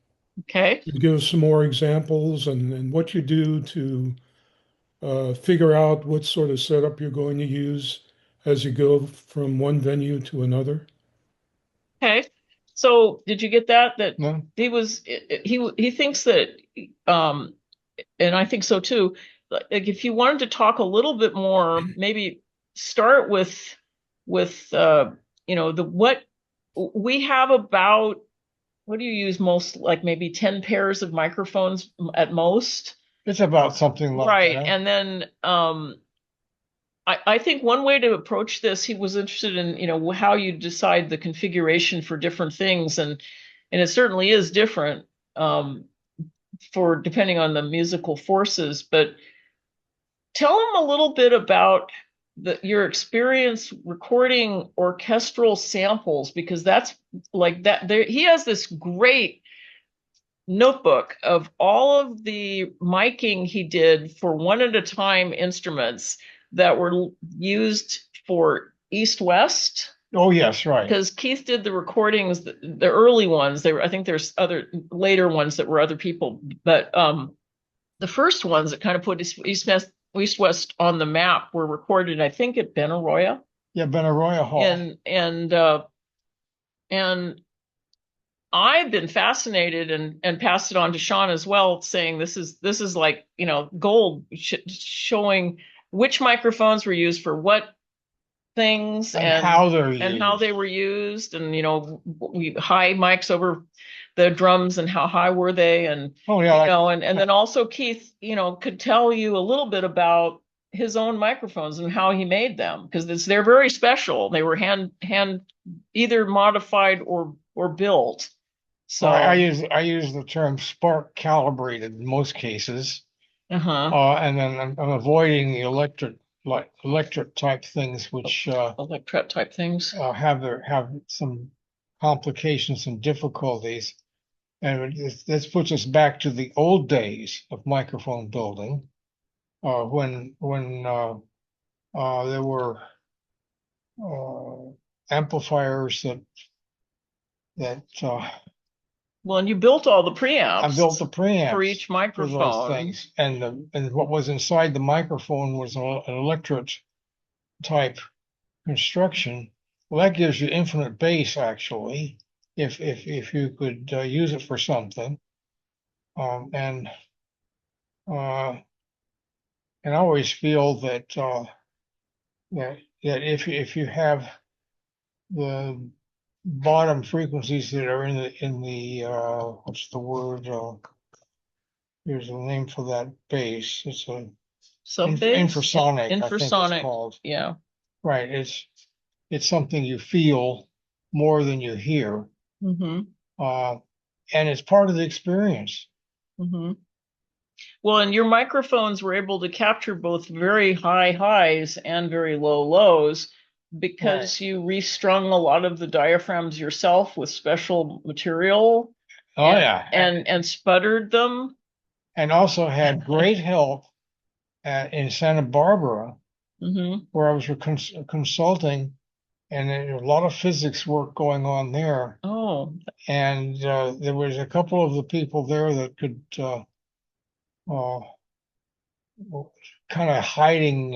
Speaker 4: Okay.
Speaker 2: give us some more examples and what you do to figure out what sort of setup you're going to use as you go from one venue to another.
Speaker 4: Okay. So did you get that? That
Speaker 3: No.
Speaker 4: he thinks that and I think so too. Like if you wanted to talk a little bit more, maybe start with the what we have about what do you use most, like maybe 10 pairs of microphones at most.
Speaker 3: It's about something like
Speaker 4: Right.
Speaker 3: that.
Speaker 4: And then I think one way to approach this, he was interested in, how you decide the configuration for different things, and it certainly is different for depending on the musical forces. But tell him a little bit about your experience recording orchestral samples, because that's like that. He has this great notebook of all of the miking he did for one at a time instruments that were used for East West.
Speaker 3: Oh, yes, right.
Speaker 4: Because Keith did the recordings, the early ones. I think there's other later ones that were other people, but the first ones that kind of put East West on the map were recorded, I think, at Benaroya.
Speaker 3: Yeah, Benaroya Hall.
Speaker 4: And I've been fascinated and passed it on to Sean as well, saying this is like, gold, showing which microphones were used for what things
Speaker 3: and how they're
Speaker 4: and
Speaker 3: used.
Speaker 4: how they were used, and high mics over the drums and how high were they, and and then also Keith could tell you a little bit about his own microphones and how he made them, because they're very special. They were hand either modified or built. So
Speaker 3: I use the term spark calibrated in most cases. And then I'm avoiding the electric type things, which
Speaker 4: electret type things
Speaker 3: have some complications and difficulties. And this puts us back to the old days of microphone building, when there were amplifiers that
Speaker 4: well, and you built all the preamps.
Speaker 3: I built the preamps
Speaker 4: for each microphone.
Speaker 3: For those things. And what was inside the microphone was an electret type construction. Well, that gives you infinite bass, actually, if you could use it for something. And I always feel that that if you have the bottom frequencies that are in the what's the word? There's a name for that bass. It's a infrasonic. I think it's called.
Speaker 4: Yeah.
Speaker 3: Right. It's something you feel more than you hear.
Speaker 4: Mm-hmm.
Speaker 3: And it's part of the experience.
Speaker 4: Mm-hmm. Well, and your microphones were able to capture both very high highs and very low lows, because you restrung a lot of the diaphragms yourself with special material. And sputtered them. And also had great help in Santa Barbara, where I was consulting, and there was a lot of physics work going on there. Oh.
Speaker 3: And there was a couple of the people there that could kind of hiding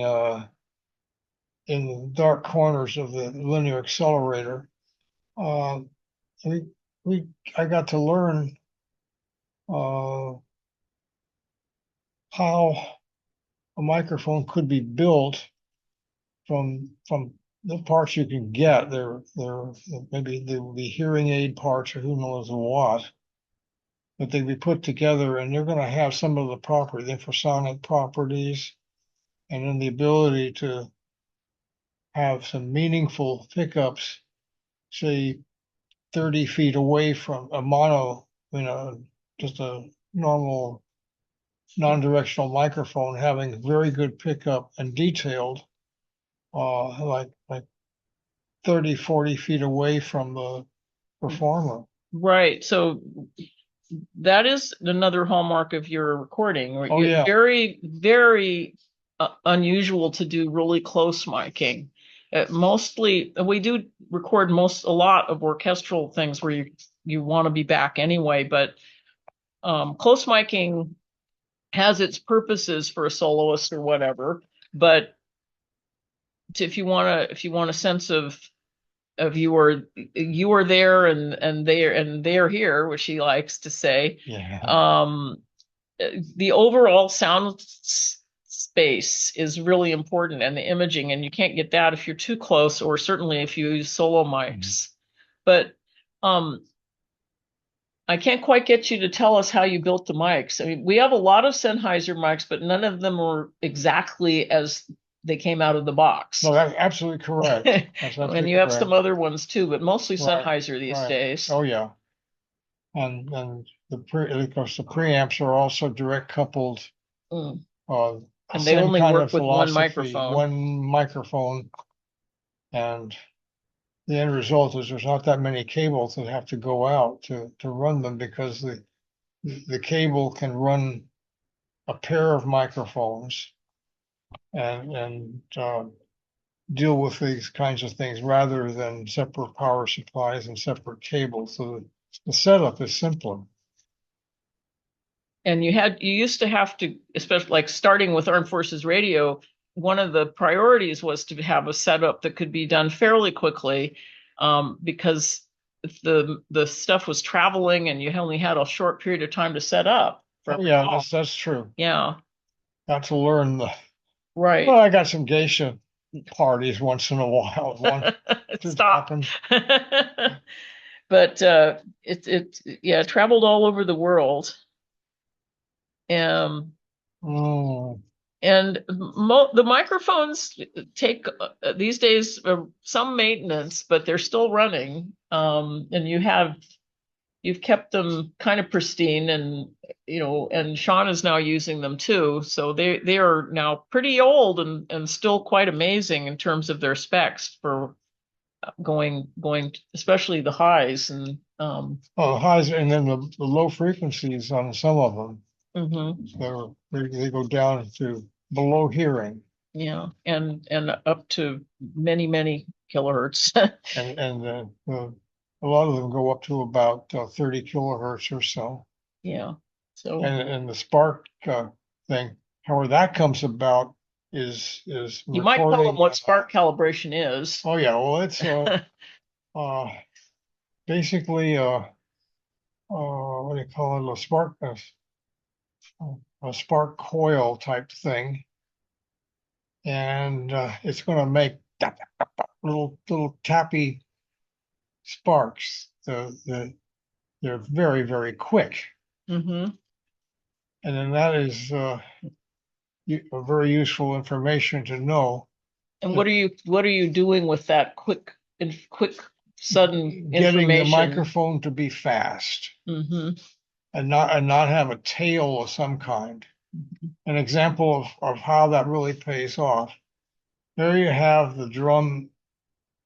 Speaker 3: in the dark corners of the linear accelerator. I got to learn how a microphone could be built from the parts you can get. There maybe there will be hearing aid parts or who knows what, but they'd be put together, and they're going to have some of the infrasonic properties, and then the ability to have some meaningful pickups, say 30 feet away from a mono, just a normal non-directional microphone having very good pickup and detailed, like 30, 40 feet away from the performer.
Speaker 4: Right. So that is another hallmark of your recording.
Speaker 3: Oh, yeah.
Speaker 4: Very, very unusual to do really close miking. Mostly, we do record a lot of orchestral things where you want to be back anyway, but close miking has its purposes for a soloist or whatever. But if you want a sense of you are there and they're here, which he likes to say.
Speaker 3: Yeah.
Speaker 4: The overall sound space is really important, and the imaging, and you can't get that if you're too close, or certainly if you use solo mics. But I can't quite get you to tell us how you built the mics. I mean, we have a lot of Sennheiser mics, but none of them were exactly as they came out of the box.
Speaker 3: No, that's absolutely correct. That's absolutely
Speaker 4: And you have
Speaker 3: correct.
Speaker 4: some other ones too, but mostly
Speaker 3: Right,
Speaker 4: Sennheiser these
Speaker 3: right.
Speaker 4: days.
Speaker 3: Oh, yeah. And of course, the preamps are also direct coupled.
Speaker 4: Mm.
Speaker 3: And
Speaker 4: they only work with one microphone.
Speaker 3: One microphone. And the end result is there's not that many cables that have to go out to run them, because the cable can run a pair of microphones and deal with these kinds of things rather than separate power supplies and separate cables. So the setup is simpler.
Speaker 4: And you used to have to, especially like starting with Armed Forces Radio, one of the priorities was to have a setup that could be done fairly quickly, because if the stuff was traveling and you only had a short period of time to set up.
Speaker 3: Yeah, that's true.
Speaker 4: Yeah.
Speaker 3: Got to learn
Speaker 4: right.
Speaker 3: Well, I got some geisha parties once in a while.
Speaker 4: Stop. But it traveled all over the world. And the microphones take these days some maintenance, but they're still running. And you've kept them kind of pristine, and and Sean is now using them too. So they are now pretty old and still quite amazing in terms of their specs for going especially the highs and
Speaker 3: highs, and then the low frequencies on some of them. They go down to below hearing.
Speaker 4: Yeah, and up to many kilohertz.
Speaker 3: and a lot of them go up to about 30 kilohertz or so.
Speaker 4: Yeah. So
Speaker 3: and the spark thing, however that comes about is
Speaker 4: you might tell them what spark calibration is.
Speaker 3: Oh yeah, well it's basically what do you call it? A spark coil type thing, and it's going to make little tappy sparks. They're very, very quick. And then that is a very useful information to know.
Speaker 4: And what are you doing with that quick sudden
Speaker 3: getting
Speaker 4: information?
Speaker 3: The microphone to be fast. And not have a tail of some kind. An example of how that really pays off. There you have the drum,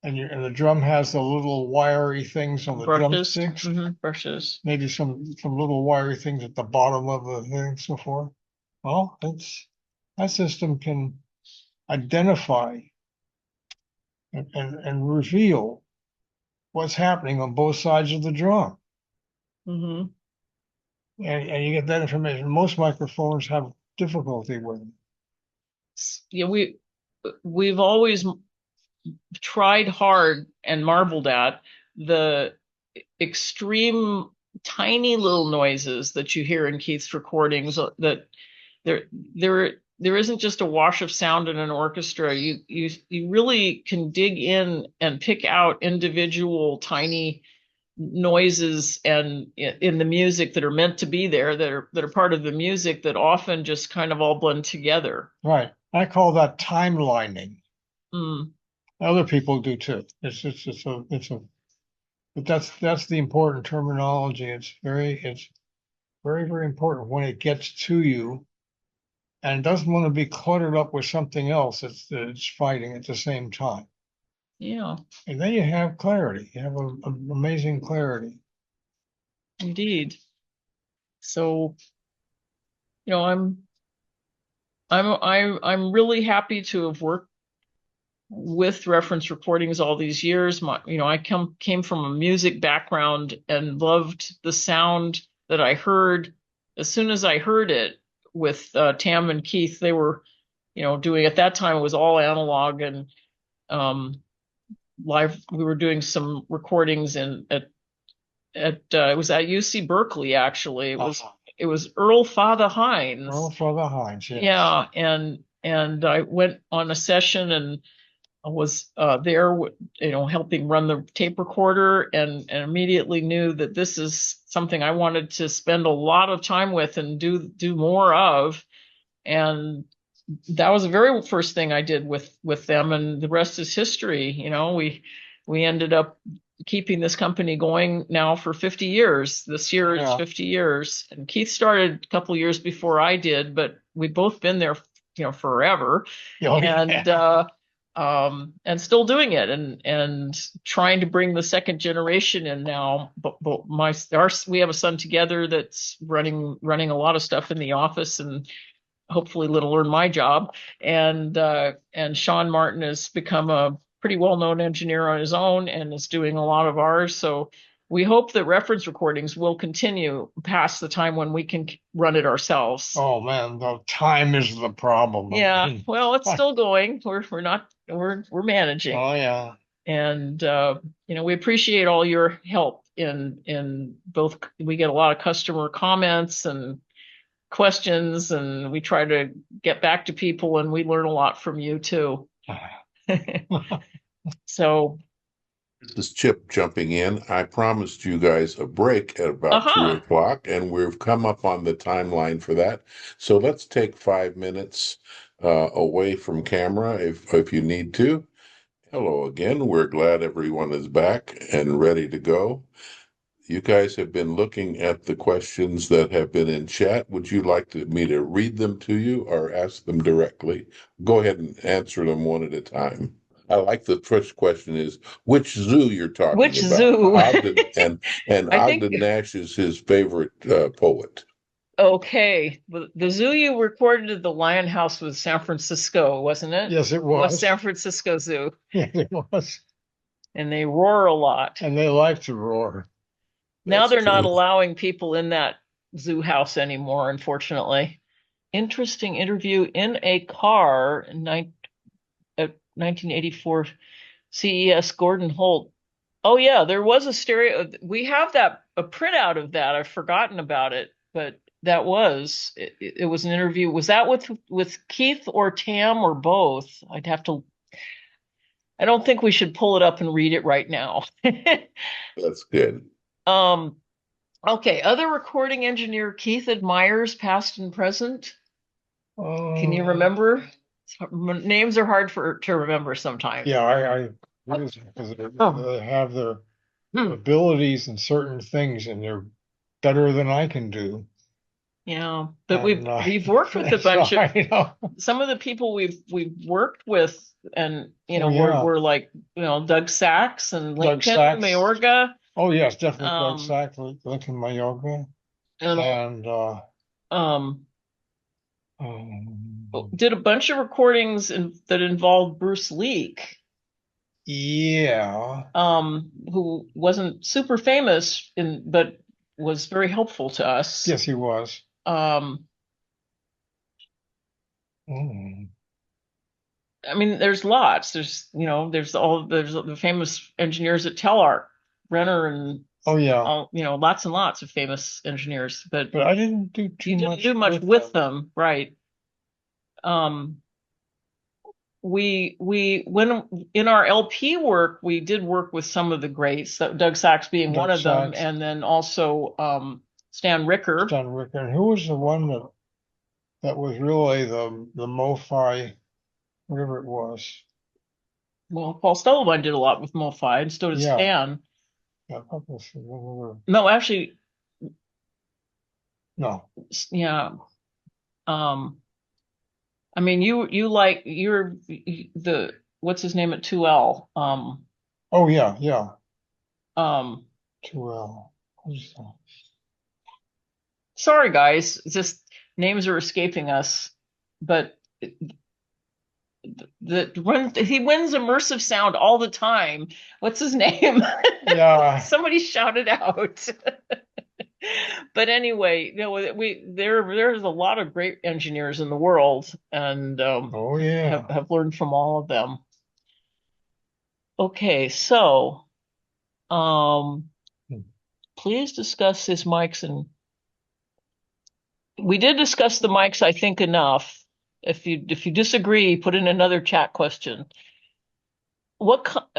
Speaker 3: and the drum has the little wiry things on the drumsticks.
Speaker 4: Brushes.
Speaker 3: Maybe some little wiry things at the bottom of the thing, so forth. Well, that system can identify and reveal what's happening on both sides of the drum. And you get that information. Most microphones have difficulty with it.
Speaker 4: Yeah, we've always tried hard and marveled at the extreme tiny little noises that you hear in Keith's recordings, that there isn't just a wash of sound in an orchestra. You really can dig in and pick out individual tiny noises and in the music that are meant to be there, that are part of the music, that often just kind of all blend together.
Speaker 3: Right. I call that timelining. Other people do too. But that's the important terminology. It's very, very important when it gets to you and doesn't want to be cluttered up with something else that's fighting at the same time.
Speaker 4: Yeah,
Speaker 3: And then you have clarity. You have amazing clarity.
Speaker 4: indeed. So, I'm really happy to have worked with reference recordings all these years. I came from a music background and loved the sound that I heard as soon as I heard it with Tam and Keith. They were, doing at that time it was all analog and live. We were doing some recordings at it was at UC Berkeley actually. It was Earl Father Hines.
Speaker 3: Earl Father Hines, yes.
Speaker 4: Yeah, and I went on a session and I was there, helping run the tape recorder, and immediately knew that this is something I wanted to spend a lot of time with and do more of. And that was the very first thing I did with them, and the rest is history. We ended up keeping this company going now for 50 years. This year it's 50 years. And Keith started a couple years before I did, but we've both been there, forever.
Speaker 3: Oh, yeah.
Speaker 4: And still doing it and trying to bring the second generation in now. But we have a son together that's running a lot of stuff in the office and hopefully little learn my job. And Sean Martin has become a pretty well-known engineer on his own and is doing a lot of ours. So we hope that reference recordings will continue past the time when we can run it ourselves.
Speaker 3: Oh man, the time is the problem.
Speaker 4: Yeah, well, it's still going. We're managing.
Speaker 3: Oh yeah.
Speaker 4: And we appreciate all your help in both. We get a lot of customer comments and questions, and we try to get back to people, and we learn a lot from you too. So
Speaker 1: This is Chip jumping in. I promised you guys a break at about 2 o'clock, and we've come up on the timeline for that. So let's take 5 minutes away from camera if you need to. Hello again. We're glad everyone is back and ready to go. You guys have been looking at the questions that have been in chat. Would you like me to read them to you or ask them directly? Go ahead and answer them one at a time. I like the first question is which zoo you're talking about.
Speaker 4: Which zoo?
Speaker 1: Ogden, and Ogden Nash is his favorite poet.
Speaker 4: Okay, the zoo you recorded at the Lion House was San Francisco, wasn't it?
Speaker 3: Yes, it was.
Speaker 4: San Francisco Zoo.
Speaker 3: Yeah, it was.
Speaker 4: And they roar a lot.
Speaker 3: And they like to roar.
Speaker 4: Now they're not allowing people in that zoo house anymore, unfortunately. Interesting interview in a car in 1984 CES Gordon Holt. Oh yeah, there was a stereo. We have a printout of that. I've forgotten about it, but that was it was an interview. Was that with Keith or Tam or both? I don't think we should pull it up and read it right now.
Speaker 1: That's good.
Speaker 4: Okay, other recording engineer Keith admires, past and present. Can you remember? Names are hard to remember sometimes.
Speaker 3: Yeah, because they have their abilities in certain things, and they're better than I can do.
Speaker 4: Yeah, but we've worked with a bunch of some of the people we've worked with, and we're like Doug Sachs and Lincoln Mayorga.
Speaker 3: Oh yes, definitely Doug Sachs, Lincoln Mayorga, and
Speaker 4: did a bunch of recordings that involved Bruce Leak.
Speaker 3: Yeah.
Speaker 4: Who wasn't super famous but was very helpful to us.
Speaker 3: Yes, he was.
Speaker 4: I mean, there's lots. There's the famous engineers at Telarc, Renner, and lots and lots of famous engineers. But
Speaker 3: I didn't do too
Speaker 4: much with them, right? We when in our LP work, we did work with some of the greats, Doug Sachs being one of them, and then also Stan Ricker.
Speaker 3: Stan Ricker, and who was the one that was really the MoFi, whatever it was?
Speaker 4: Well, Paul Stellovine did a lot with MoFi, and so did
Speaker 3: Yeah.
Speaker 4: Stan.
Speaker 3: Yeah, no.
Speaker 4: No, actually, yeah. I mean, you're the what's his name at 2L?
Speaker 3: Oh yeah, yeah.
Speaker 4: Um,
Speaker 3: 2L.
Speaker 4: sorry guys, just names are escaping us, but he wins immersive sound all the time. What's his name?
Speaker 3: Yeah.
Speaker 4: Somebody shout it out. But anyway, there's a lot of great engineers in the world, and
Speaker 3: Oh yeah.
Speaker 4: have learned from all of them. Okay, so please discuss his mics, and we did discuss the mics, I think, enough. If you disagree, put in another chat question. The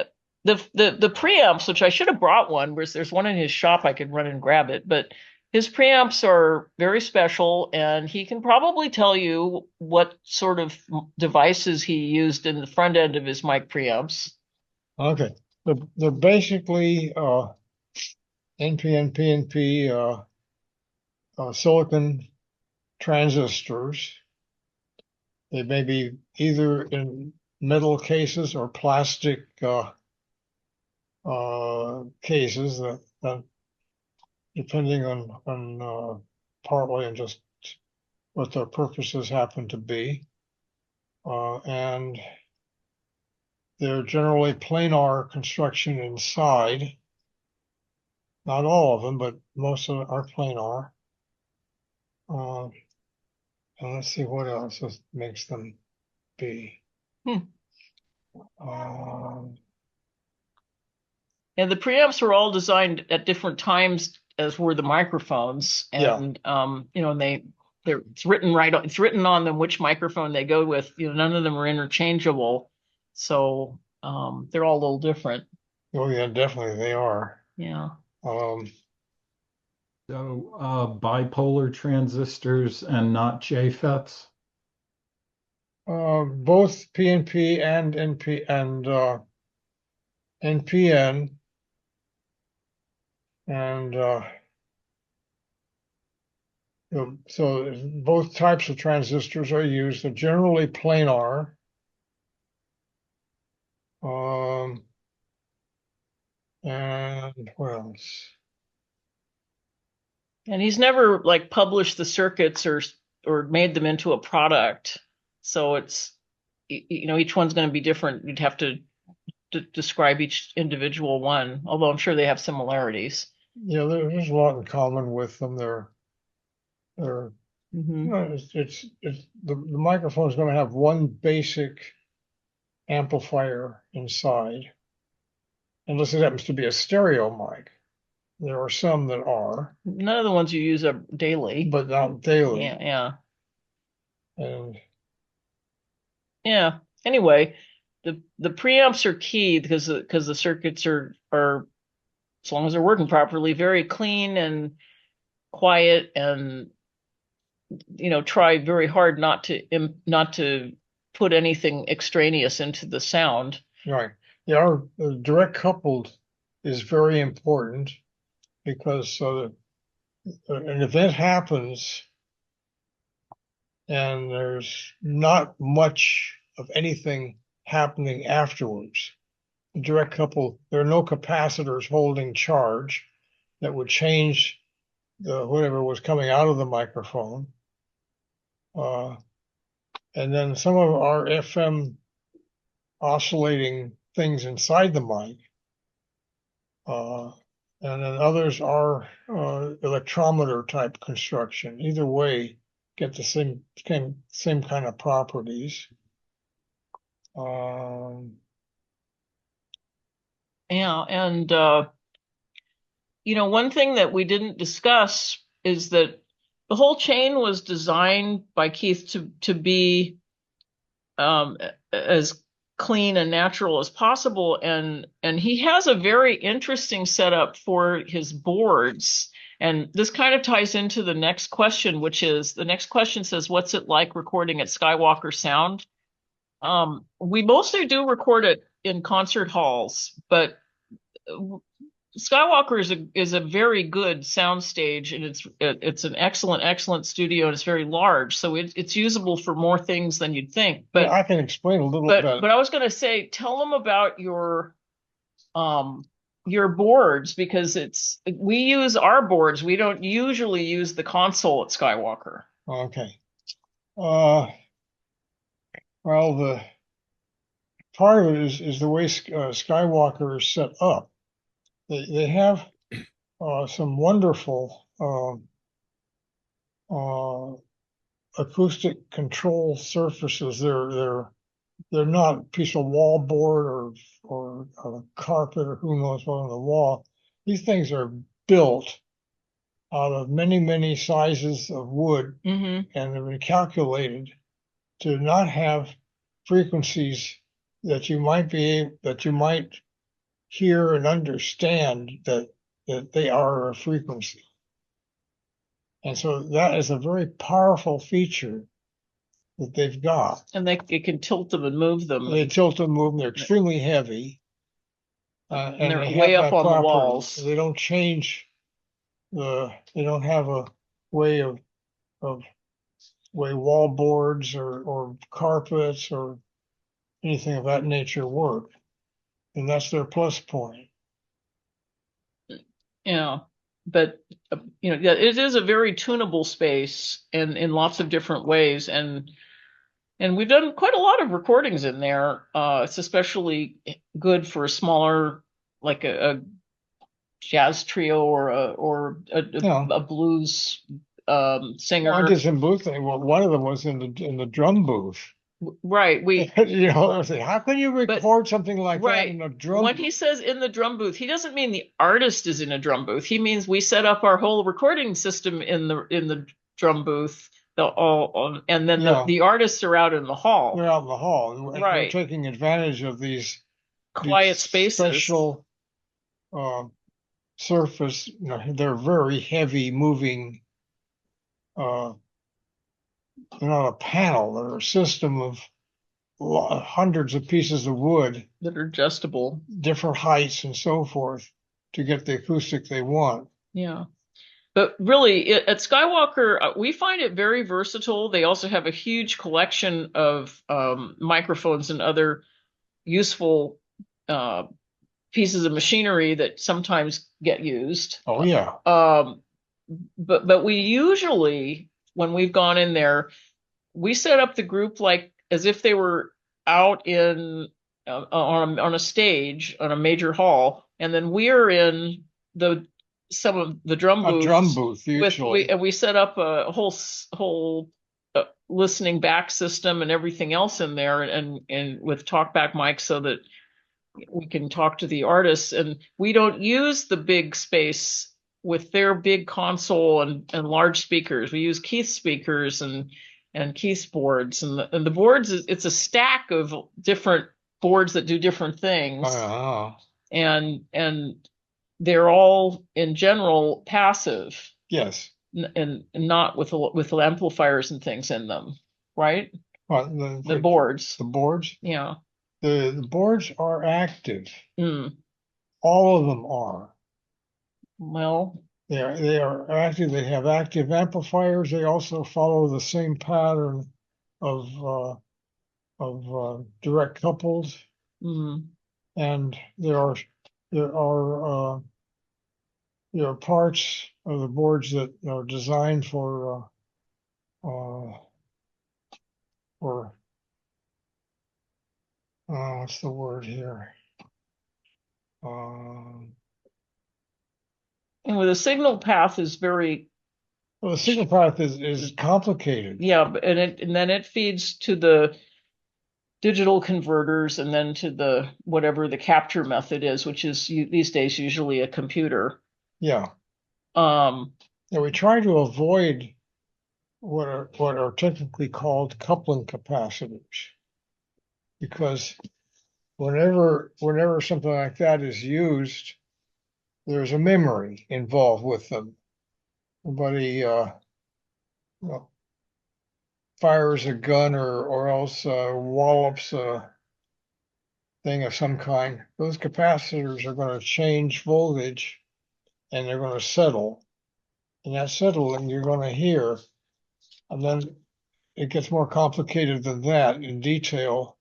Speaker 4: preamps, which I should have brought one, whereas there's one in his shop, I could run and grab it, but his preamps are very special, and he can probably tell you what sort of devices he used in the front end of his mic preamps.
Speaker 3: Okay. They're basically NPN, PNP, silicon transistors. They may be either in metal cases or plastic cases that depending on partly on just what their purposes happen to be. And they're generally planar construction inside. Not all of them, but most of them are planar. And let's see what else this makes them be.
Speaker 4: And the preamps were all designed at different times, as were the microphones. And and it's written on them which microphone they go with. None of them are interchangeable, so they're all a little different.
Speaker 3: Oh yeah, definitely they are.
Speaker 4: Yeah.
Speaker 5: So bipolar transistors and not JFETs?
Speaker 3: Both PNP and NP and NPN and so both types of transistors are used. They're generally planar. And what else?
Speaker 4: And he's never published the circuits or made them into a product. So it's each one's going to be different. You'd have to describe each individual one, although I'm sure they have similarities.
Speaker 3: Yeah, there's a lot in common with them. They're it's the microphone is going to have one basic amplifier inside, unless it happens to be a stereo mic. There are some that are.
Speaker 4: None of the ones you use are daily.
Speaker 3: But not daily.
Speaker 4: Yeah.
Speaker 3: And
Speaker 4: yeah. Anyway, the preamps are key because the circuits are, as long as they're working properly, very clean and quiet, and try very hard not to put anything extraneous into the sound.
Speaker 3: Right. Yeah, our direct coupled is very important because an event happens and there's not much of anything happening afterwards. The direct couple, there are no capacitors holding charge that would change whatever was coming out of the microphone. And then some of our FM oscillating things inside the mic. And then others are electrometer type construction. Either way, get the same kind of properties.
Speaker 4: Yeah, and one thing that we didn't discuss is that the whole chain was designed by Keith to be as clean and natural as possible, and he has a very interesting setup for his boards, and this kind of ties into the next question, which is the next question says, what's it like recording at Skywalker Sound? We mostly do record at in concert halls, but Skywalker is a very good sound stage, and it's an excellent studio, and it's very large, so it's usable for more things than you'd think. But
Speaker 3: Yeah, I can explain a little bit.
Speaker 4: but I was going to say, tell them about your boards, because we use our boards. We don't usually use the console at Skywalker.
Speaker 3: Okay. Well, the part of it is the way Skywalker is set up. They have some wonderful acoustic control surfaces. They're not a piece of wallboard or a carpet or who knows what on the wall. These things are built out of many sizes of wood,
Speaker 4: Mm-hmm.
Speaker 3: and they've been calculated to not have frequencies that you might hear and understand that they are a frequency. And so that is a very powerful feature that they've got.
Speaker 4: And it can tilt them and move them.
Speaker 3: They tilt and move them. They're extremely heavy.
Speaker 4: And they're
Speaker 3: they
Speaker 4: way
Speaker 3: have
Speaker 4: up
Speaker 3: that
Speaker 4: on the
Speaker 3: property.
Speaker 4: walls.
Speaker 3: They don't change they don't have a way of way wall boards or carpets or anything of that nature work. And that's their plus point.
Speaker 4: Yeah, but yeah, it is a very tunable space, and in lots of different ways, and we've done quite a lot of recordings in there. It's especially good for a smaller, like a jazz trio or a blues singer.
Speaker 3: I did some booth thing. Well, one of them was in the drum booth.
Speaker 4: Right.
Speaker 3: I say, how can you record something like that in a drum
Speaker 4: when
Speaker 3: booth?
Speaker 4: he says in the drum booth, he doesn't mean the artist is in a drum booth. He means we set up our whole recording system in the drum booth, and then the artists are out in the hall.
Speaker 3: They're out in the hall.
Speaker 4: Right.
Speaker 3: They're taking advantage of these
Speaker 4: quiet spaces.
Speaker 3: Special surface. They're very heavy moving. They're not a panel. They're a system of hundreds of pieces of wood
Speaker 4: that are adjustable,
Speaker 3: different heights and so forth, to get the acoustic they want.
Speaker 4: Yeah. But really, at Skywalker, we find it very versatile. They also have a huge collection of microphones and other useful pieces of machinery that sometimes get used.
Speaker 3: Oh, yeah.
Speaker 4: But we usually, when we've gone in there, we set up the group like as if they were out in on a stage on a major hall, and then we're in some of the drum booths.
Speaker 3: A drum booth usually.
Speaker 4: We set up a whole listening back system and everything else in there, and with talkback mics so that we can talk to the artists. And we don't use the big space with their big console and large speakers. We use Keith's speakers and Keith's boards, and the boards. It's a stack of different boards that do different things, and they're all in general passive.
Speaker 3: Yes,
Speaker 4: and not with amplifiers and things in them, right? The boards.
Speaker 3: The boards.
Speaker 4: Yeah.
Speaker 3: The boards are active. All of them are.
Speaker 4: Well,
Speaker 3: they are active. They have active amplifiers. They also follow the same pattern of direct coupled. And there are parts of the boards that are designed for what's the word here?
Speaker 4: And with a signal path is very
Speaker 3: well. The signal path is complicated.
Speaker 4: Yeah, and then it feeds to the digital converters, and then to the whatever the capture method is, which is these days usually a computer.
Speaker 3: Yeah. We try to avoid what are technically called coupling capacitors, because whenever something like that is used, there's a memory involved with them. Somebody fires a gun or else wallops thing of some kind, those capacitors are going to change voltage and they're going to settle. And that settling you're going to hear. And then it gets more complicated than that in detail.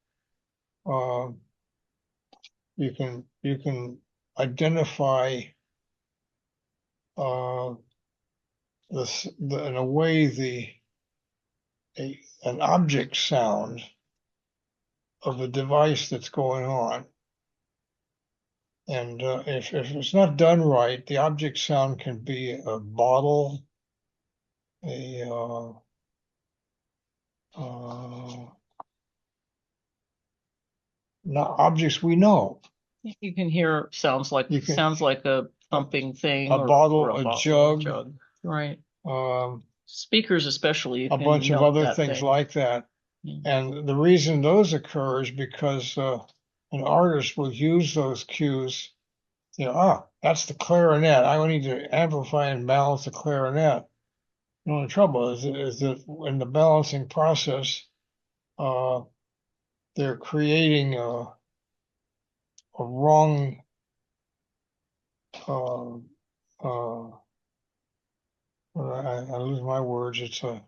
Speaker 3: You can identify in a way an object sound of the device that's going on. And if it's not done right, the object sound can be a bottle, not objects we know.
Speaker 4: You can hear sounds like a thumping thing,
Speaker 3: a bottle,
Speaker 4: or
Speaker 3: a jug,
Speaker 4: right?
Speaker 3: Um,
Speaker 4: Speakers, especially, you
Speaker 3: a
Speaker 4: can
Speaker 3: bunch of
Speaker 4: note
Speaker 3: other
Speaker 4: that
Speaker 3: things
Speaker 4: thing.
Speaker 3: like that.
Speaker 4: Yeah.
Speaker 3: And the reason those occur is because an artist will use those cues. That's the clarinet. I need to amplify and balance the clarinet. The only trouble is that in the balancing process, they're creating a wrong I lose my words. It's a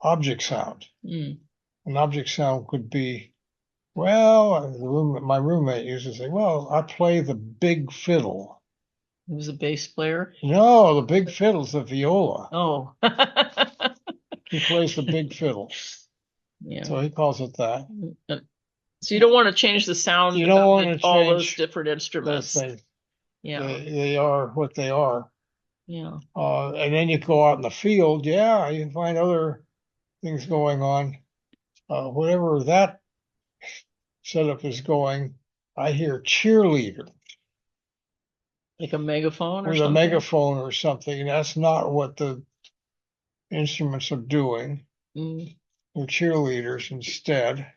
Speaker 3: object sound.
Speaker 4: Mm.
Speaker 3: An object sound could be, well, my roommate used to say, well, I play the big fiddle.
Speaker 4: He was a bass player.
Speaker 3: No, the big fiddle's the viola.
Speaker 4: Oh.
Speaker 3: He plays the big fiddle.
Speaker 4: Yeah.
Speaker 3: So he calls it that.
Speaker 4: So you don't want to change the sound
Speaker 3: You don't want to
Speaker 4: all those
Speaker 3: change
Speaker 4: different instruments. Yeah.
Speaker 3: They are what they are.
Speaker 4: Yeah.
Speaker 3: And then you go out in the field, you find other things going on. Whatever that setup is going, I hear cheerleader.
Speaker 4: Like a megaphone or
Speaker 3: With
Speaker 4: something?
Speaker 3: a megaphone or something. That's not what the instruments are doing.
Speaker 4: Mm.
Speaker 3: They're cheerleaders instead.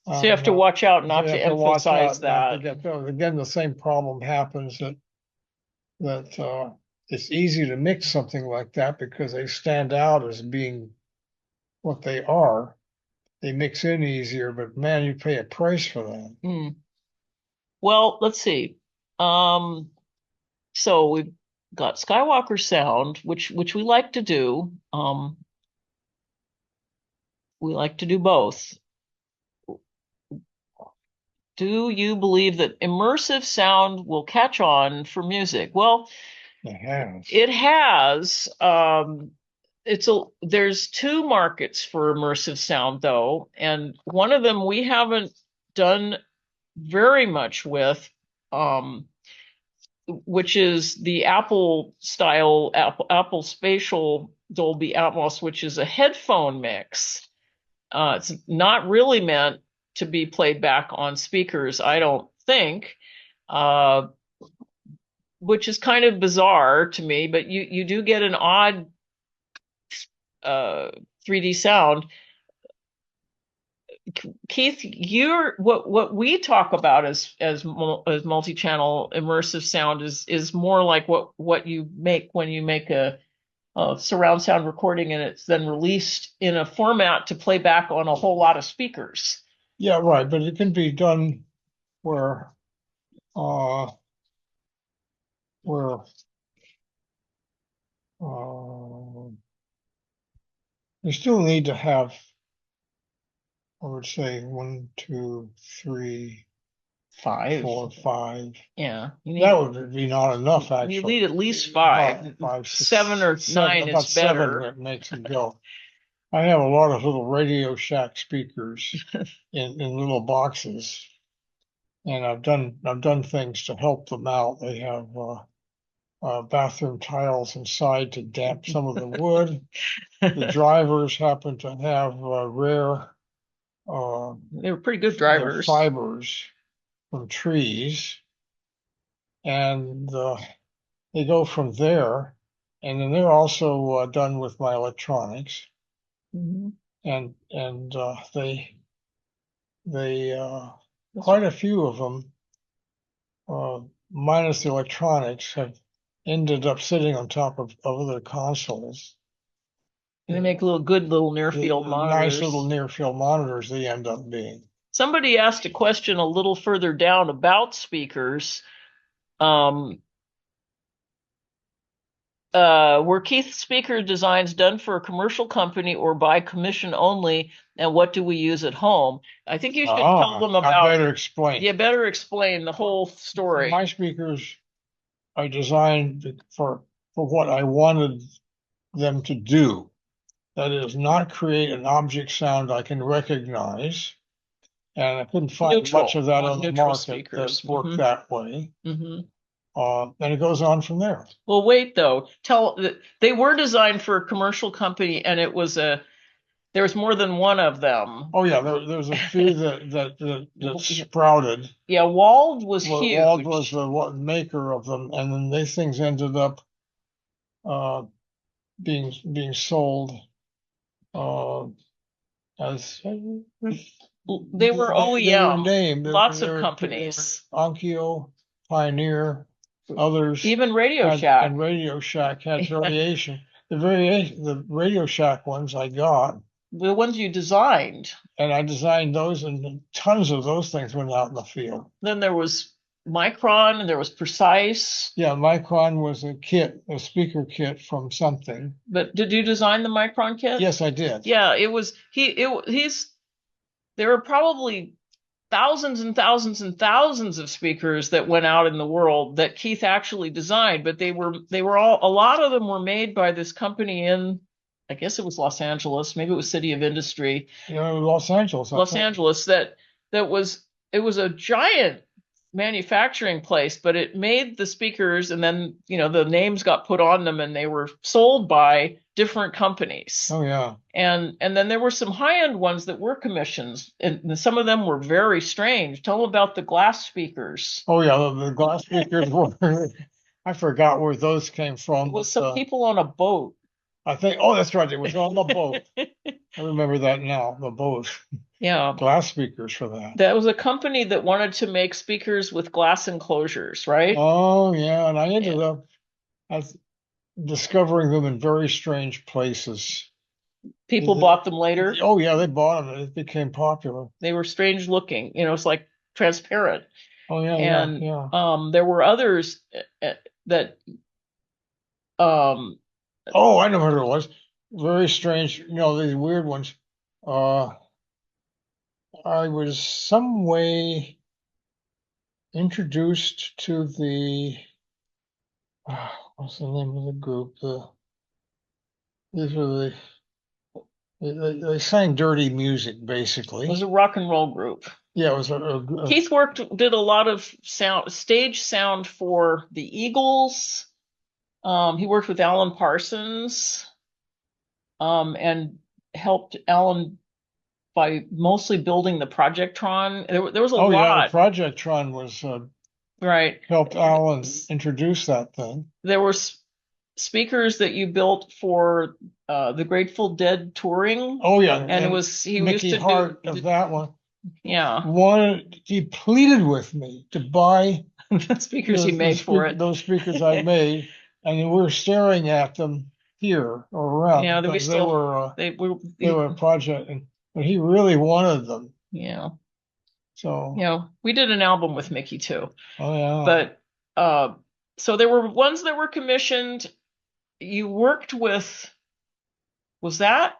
Speaker 4: So you have to watch out not to
Speaker 3: watch out
Speaker 4: emphasize
Speaker 3: not to
Speaker 4: that.
Speaker 3: get again, the same problem happens that it's easy to mix something like that because they stand out as being what they are. They mix in easier, but man, you pay a price for that.
Speaker 4: Mm. Well, let's see. So we've got Skywalker sound, which we like to do. We like to do both. Do you believe that immersive sound will catch on for music? Well,
Speaker 3: it
Speaker 4: has. There's two markets for immersive sound though, and one of them we haven't done very much with, which is the Apple spatial Dolby Atmos, which is a headphone mix. It's not really meant to be played back on speakers, I don't think, which is kind of bizarre to me, but you do get an odd 3D sound. Keith, what we talk about as multi-channel immersive sound is more like what you make when you make a surround sound recording and it's then released in a format to play back on a whole lot of speakers.
Speaker 3: Yeah, right. But it can be done where you still need to have, I would say, 1, 2, 3,
Speaker 4: 5,
Speaker 3: 4, 5.
Speaker 4: Yeah,
Speaker 3: that would be not enough. Actually,
Speaker 4: you need at least 5.
Speaker 3: 5, 6,
Speaker 4: 7 or 9
Speaker 3: about
Speaker 4: is better.
Speaker 3: 7 that makes it go. I have a lot of little Radio Shack speakers in little boxes, and I've done things to help them out. They have bathroom tiles inside to damp some of the wood. The drivers happen to have rare.
Speaker 4: They were pretty good drivers.
Speaker 3: Fibers from trees, and they go from there, and then they're also done with my electronics.
Speaker 4: Mm-hmm.
Speaker 3: And they quite a few of them, minus the electronics, have ended up sitting on top of other consoles.
Speaker 4: And they make good little near field monitors.
Speaker 3: Nice little near field monitors they end up being.
Speaker 4: somebody asked a question a little further down about speakers. Were Keith's speaker designs done for a commercial company or by commission only? And what do we use at home? I think you should tell them
Speaker 3: I
Speaker 4: about.
Speaker 3: better explain.
Speaker 4: You better explain the whole story.
Speaker 3: My speakers I designed for what I wanted them to do. That is, not create an object sound I can recognize. And I couldn't find
Speaker 4: Neutral,
Speaker 3: much of that on the
Speaker 4: neutral
Speaker 3: market
Speaker 4: speakers.
Speaker 3: that worked
Speaker 4: Mhm.
Speaker 3: that way.
Speaker 4: Mhm.
Speaker 3: And it goes on from there.
Speaker 4: Well, wait though. They were designed for a commercial company, and there was more than one of them.
Speaker 3: Oh yeah, there's a few that sprouted.
Speaker 4: Yeah, Wald was
Speaker 3: Well,
Speaker 4: huge.
Speaker 3: Wald was the maker of them, and then these things ended up being sold as
Speaker 4: They were OEM.
Speaker 3: named.
Speaker 4: Lots
Speaker 3: They
Speaker 4: of
Speaker 3: were
Speaker 4: companies.
Speaker 3: Onkyo, Pioneer, others.
Speaker 4: Even Radio Shack.
Speaker 3: And Radio Shack had variation. The Radio Shack ones I got.
Speaker 4: The ones you designed.
Speaker 3: And I designed those, and tons of those things went out in the field.
Speaker 4: Then there was Micron, and there was Precise.
Speaker 3: Yeah, Micron was a speaker kit from something.
Speaker 4: But did you design the Micron kit?
Speaker 3: Yes, I did.
Speaker 4: Yeah, it was there were probably thousands and thousands and thousands of speakers that went out in the world that Keith actually designed, but they were all, a lot of them were made by this company in, I guess it was Los Angeles, maybe it was City of Industry.
Speaker 3: Los Angeles.
Speaker 4: Los Angeles, it was a giant manufacturing place, but it made the speakers, and then the names got put on them, and they were sold by different companies.
Speaker 3: Oh yeah.
Speaker 4: And then there were some high-end ones that were commissions, and some of them were very strange. Tell them about the glass speakers.
Speaker 3: Oh yeah, the glass speakers were. I forgot where those came from.
Speaker 4: It was some people on a boat.
Speaker 3: I think. Oh, that's right. It was on the boat. I remember that now. The boat.
Speaker 4: Yeah.
Speaker 3: Glass speakers for that.
Speaker 4: That was a company that wanted to make speakers with glass enclosures, right?
Speaker 3: Oh yeah, and I ended up discovering them in very strange places.
Speaker 4: People bought them later.
Speaker 3: Oh yeah, they bought them. It became popular.
Speaker 4: They were strange looking. It's like transparent.
Speaker 3: Oh yeah,
Speaker 4: and
Speaker 3: yeah.
Speaker 4: There were others that.
Speaker 3: Oh, I know what it was. Very strange. These weird ones. I was some way introduced to what's the name of the group? These were they sang dirty music, basically.
Speaker 4: It was a rock and roll group.
Speaker 3: Yeah, it was
Speaker 4: Keith did a lot of stage sound for the Eagles. He worked with Alan Parsons, and helped Alan by mostly building the Projectron. There was a lot.
Speaker 3: Yeah, the Projectron was
Speaker 4: right.
Speaker 3: Helped Alan introduce that thing.
Speaker 4: There were speakers that you built for the Grateful Dead touring.
Speaker 3: Oh yeah,
Speaker 4: and it was
Speaker 3: Mickey
Speaker 4: used to
Speaker 3: Hart of that one.
Speaker 4: Yeah,
Speaker 3: he pleaded with me to buy
Speaker 4: the speakers he made for it.
Speaker 3: Those speakers I made, and we were staring at them here or around.
Speaker 4: Yeah, they
Speaker 3: were a project, but he really wanted them.
Speaker 4: Yeah.
Speaker 3: So
Speaker 4: we did an album with Mickey too.
Speaker 3: Oh yeah.
Speaker 4: But so there were ones that were commissioned. You worked with, was that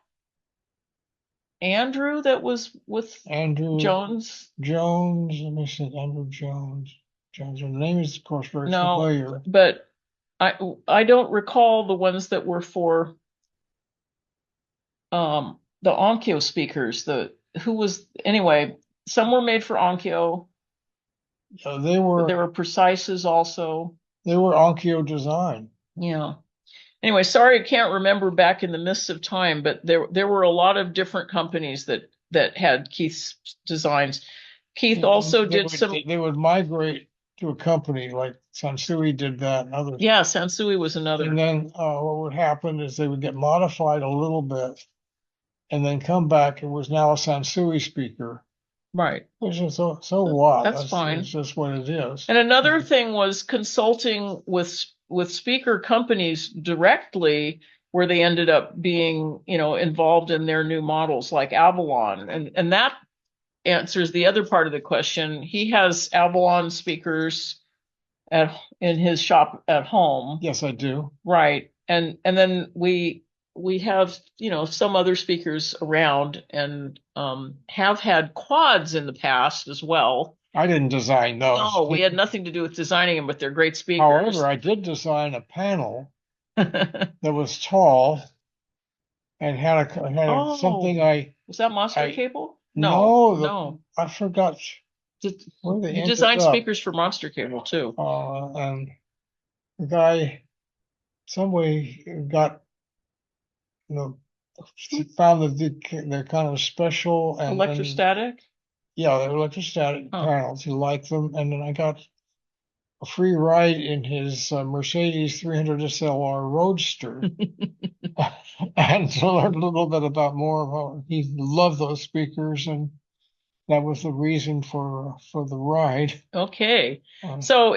Speaker 4: Andrew that was with
Speaker 3: Andrew
Speaker 4: Jones?
Speaker 3: Let me see, Andrew Jones. The name is of course very familiar.
Speaker 4: But I don't recall the ones that were for the Onkyo speakers. Anyway, some were made for Onkyo.
Speaker 3: There were
Speaker 4: Precises also.
Speaker 3: They were Onkyo design.
Speaker 4: Yeah. Anyway, sorry I can't remember back in the midst of time, but there were a lot of different companies that had Keith's designs. Keith also did some.
Speaker 3: They would migrate to a company like Sansui did that, and others.
Speaker 4: Yeah, Sansui was another.
Speaker 3: And then what would happen is they would get modified a little bit, and then come back. It was now a Sansui speaker.
Speaker 4: Right.
Speaker 3: Which is so what?
Speaker 4: That's fine.
Speaker 3: It's just what it is.
Speaker 4: And another thing was consulting with speaker companies directly, where they ended up being, involved in their new models like Avalon, and that answers the other part of the question. He has Avalon speakers in his shop at home.
Speaker 3: Yes, I do.
Speaker 4: Right. And then we have, some other speakers around and have had quads in the past as well.
Speaker 3: I didn't design those.
Speaker 4: No, we had nothing to do with designing them, but they're great speakers.
Speaker 3: However, I did design a panel that was tall and had something
Speaker 4: was that monster
Speaker 3: I-
Speaker 4: cable?
Speaker 3: no,
Speaker 4: No.
Speaker 3: I forgot where they
Speaker 4: You
Speaker 3: ended
Speaker 4: designed
Speaker 3: up.
Speaker 4: speakers for monster cable too.
Speaker 3: And the guy, some way got, found that they're kind of special and
Speaker 4: Electrostatic?
Speaker 3: yeah, they're electrostatic
Speaker 4: Oh.
Speaker 3: panels. He liked them, and then I got a free ride in his Mercedes 300 SLR Roadster, and so learned a little bit about he loved those speakers, and that was the reason for the ride.
Speaker 4: Okay.
Speaker 3: Um,
Speaker 4: So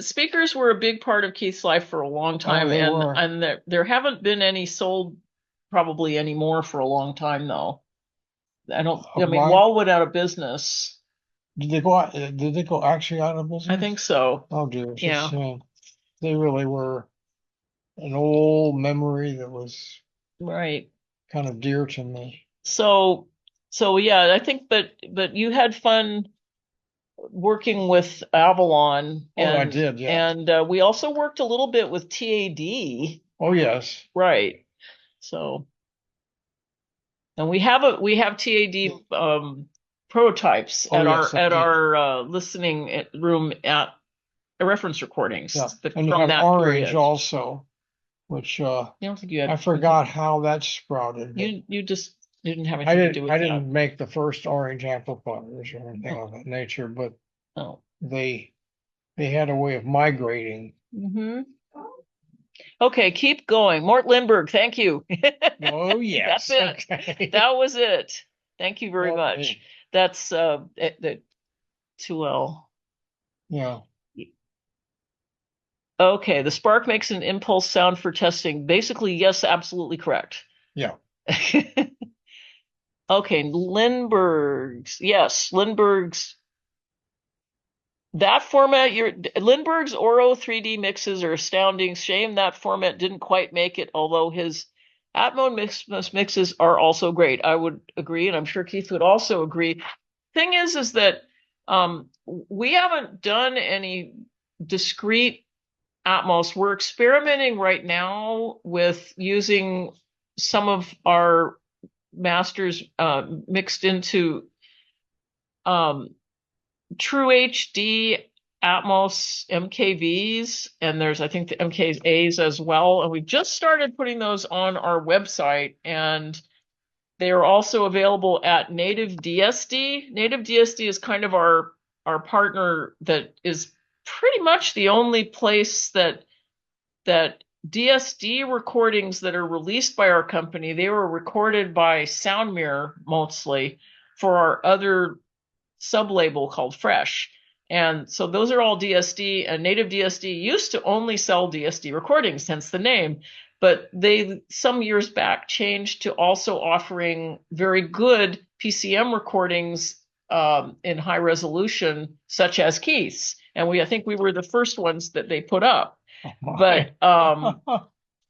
Speaker 4: speakers were a big part of Keith's life for a long time,
Speaker 3: they were.
Speaker 4: and there haven't been any sold probably anymore for a long time though. I mean,
Speaker 3: mine?
Speaker 4: Wall went out of business.
Speaker 3: Did they go out? Did they go actually out of business?
Speaker 4: I think so.
Speaker 3: Oh dear. It's
Speaker 4: Yeah.
Speaker 3: a shame. They really were an old memory that was
Speaker 4: Right.
Speaker 3: kind of dear to me.
Speaker 4: So yeah, I think, but you had fun working with Avalon.
Speaker 3: Oh, I did, yeah.
Speaker 4: And we also worked a little bit with TAD.
Speaker 3: Oh yes.
Speaker 4: Right. So, and we have TAD prototypes
Speaker 3: Oh,
Speaker 4: at
Speaker 3: yes,
Speaker 4: our listening room at reference recordings
Speaker 3: Yeah.
Speaker 4: from
Speaker 3: And you have
Speaker 4: that
Speaker 3: orange
Speaker 4: period.
Speaker 3: also, which
Speaker 4: I don't think you had.
Speaker 3: I forgot how that sprouted. but
Speaker 4: You just didn't have anything to do with
Speaker 3: I
Speaker 4: that.
Speaker 3: didn't make the first orange amplifiers or anything of that nature, but
Speaker 4: Oh.
Speaker 3: they had a way of migrating.
Speaker 4: Mm-hmm. Okay, keep going. Mort Lindbergh, thank you.
Speaker 3: Oh yes.
Speaker 4: That's it.
Speaker 3: Okay.
Speaker 4: That was it. Thank you very
Speaker 3: Okay.
Speaker 4: much. That's the 2L.
Speaker 3: Yeah.
Speaker 4: Okay, the spark makes an impulse sound for testing. Basically, yes, absolutely correct.
Speaker 3: Yeah.
Speaker 4: Okay, Lindbergh's. Yes, Lindbergh's. That format, Lindbergh's Oro 3D mixes are astounding. Shame that format didn't quite make it, although his Atmos mixes are also great. I would agree, and I'm sure Keith would also agree. Thing is that we haven't done any discrete Atmos. We're experimenting right now with using some of our masters mixed into True HD Atmos MKVs, and there's I think the MKAs as well, and we've just started putting those on our website, and they are also available at Native DSD. Native DSD is kind of our partner that is pretty much the only place that DSD recordings that are released by our company, they were recorded by Soundmirror mostly for our other sub-label called Fresh. And so those are all DSD, and Native DSD used to only sell DSD recordings, hence the name. But they, some years back, changed to also offering very good PCM recordings in high resolution, such as Keith's. And I think we were the first ones that they put up. But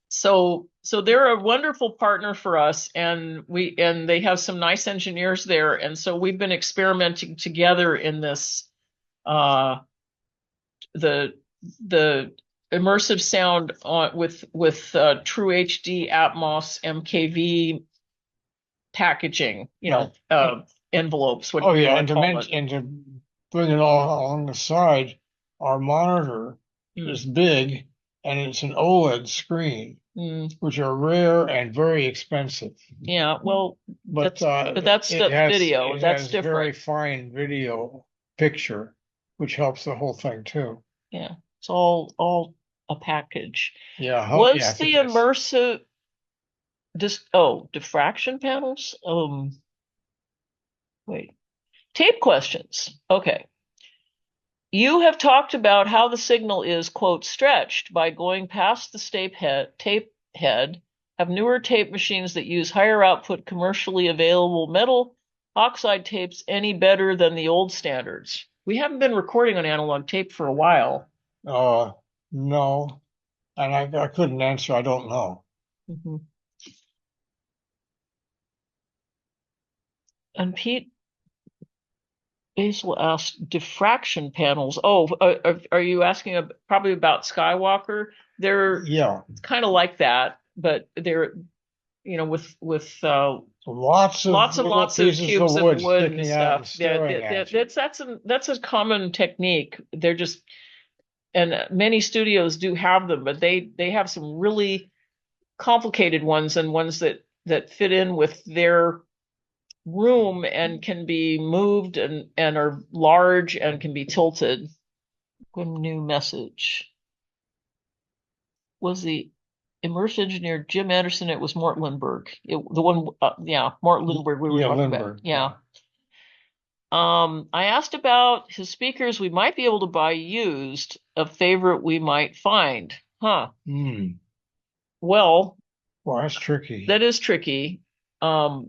Speaker 4: so they're a wonderful partner for us, and they have some nice engineers there, and so we've been experimenting together in this the immersive sound with True HD Atmos MKV packaging, envelopes.
Speaker 3: Oh yeah, and to bring it all along the side, our monitor is big, and it's an OLED screen, which are rare and very expensive.
Speaker 4: Yeah, well,
Speaker 3: but
Speaker 4: that's the video. That's different.
Speaker 3: Very fine video picture, which helps the whole thing too.
Speaker 4: Yeah, it's all a package.
Speaker 3: Yeah.
Speaker 4: Was the immersive diffraction panels? Wait. Tape questions. Okay. You have talked about how the signal is, quote, stretched by going past the tape head, have newer tape machines that use higher output commercially available metal oxide tapes any better than the old standards? We haven't been recording on analog tape for a while.
Speaker 3: No, and I couldn't answer. I don't know.
Speaker 4: Mhm. And Pete Basil asked diffraction panels. Oh, are you asking probably about Skywalker? They're
Speaker 3: Yeah,
Speaker 4: kind of like that, but they're, with
Speaker 3: lots of
Speaker 4: lots and
Speaker 3: little
Speaker 4: lots of
Speaker 3: pieces
Speaker 4: cubes
Speaker 3: of
Speaker 4: of
Speaker 3: wood
Speaker 4: wood and
Speaker 3: sticking out and
Speaker 4: stuff. Yeah,
Speaker 3: staring at you.
Speaker 4: that's a common technique. They're just, and many studios do have them, but they have some really complicated ones and ones that fit in with their room and can be moved and are large and can be tilted. Good new message. Was the immersed engineer Jim Anderson? It was Mort Lindbergh. The one, Mort Lindbergh we were talking
Speaker 3: Lindbergh,
Speaker 4: about. Yeah. I asked about his speakers we might be able to buy used, a favorite we might find. Huh. Well,
Speaker 3: that's tricky.
Speaker 4: that is tricky. As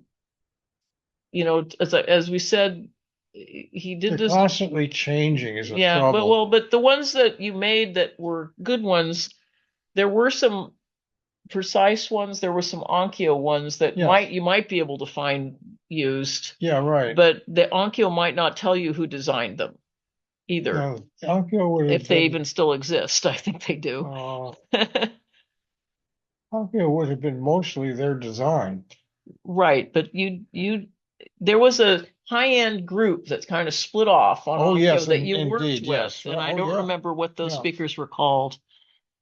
Speaker 4: we said, he did
Speaker 3: They're
Speaker 4: this
Speaker 3: constantly changing is a
Speaker 4: yeah,
Speaker 3: trouble.
Speaker 4: but the ones that you made that were good ones, there were some precise ones, there were some Onkyo ones that
Speaker 3: Yes.
Speaker 4: you might be able to find used.
Speaker 3: Yeah, right.
Speaker 4: But the Onkyo might not tell you who designed them either.
Speaker 3: No, Onkyo would have
Speaker 4: If they
Speaker 3: been,
Speaker 4: even still exist, I think they do.
Speaker 3: Onkyo would have been mostly their design.
Speaker 4: Right, but there was a high-end group that's kind of split off on Onkyo
Speaker 3: yes,
Speaker 4: that you
Speaker 3: indeed,
Speaker 4: worked
Speaker 3: yes.
Speaker 4: with, and I don't
Speaker 3: Yeah.
Speaker 4: remember what those
Speaker 3: Yeah.
Speaker 4: speakers were called.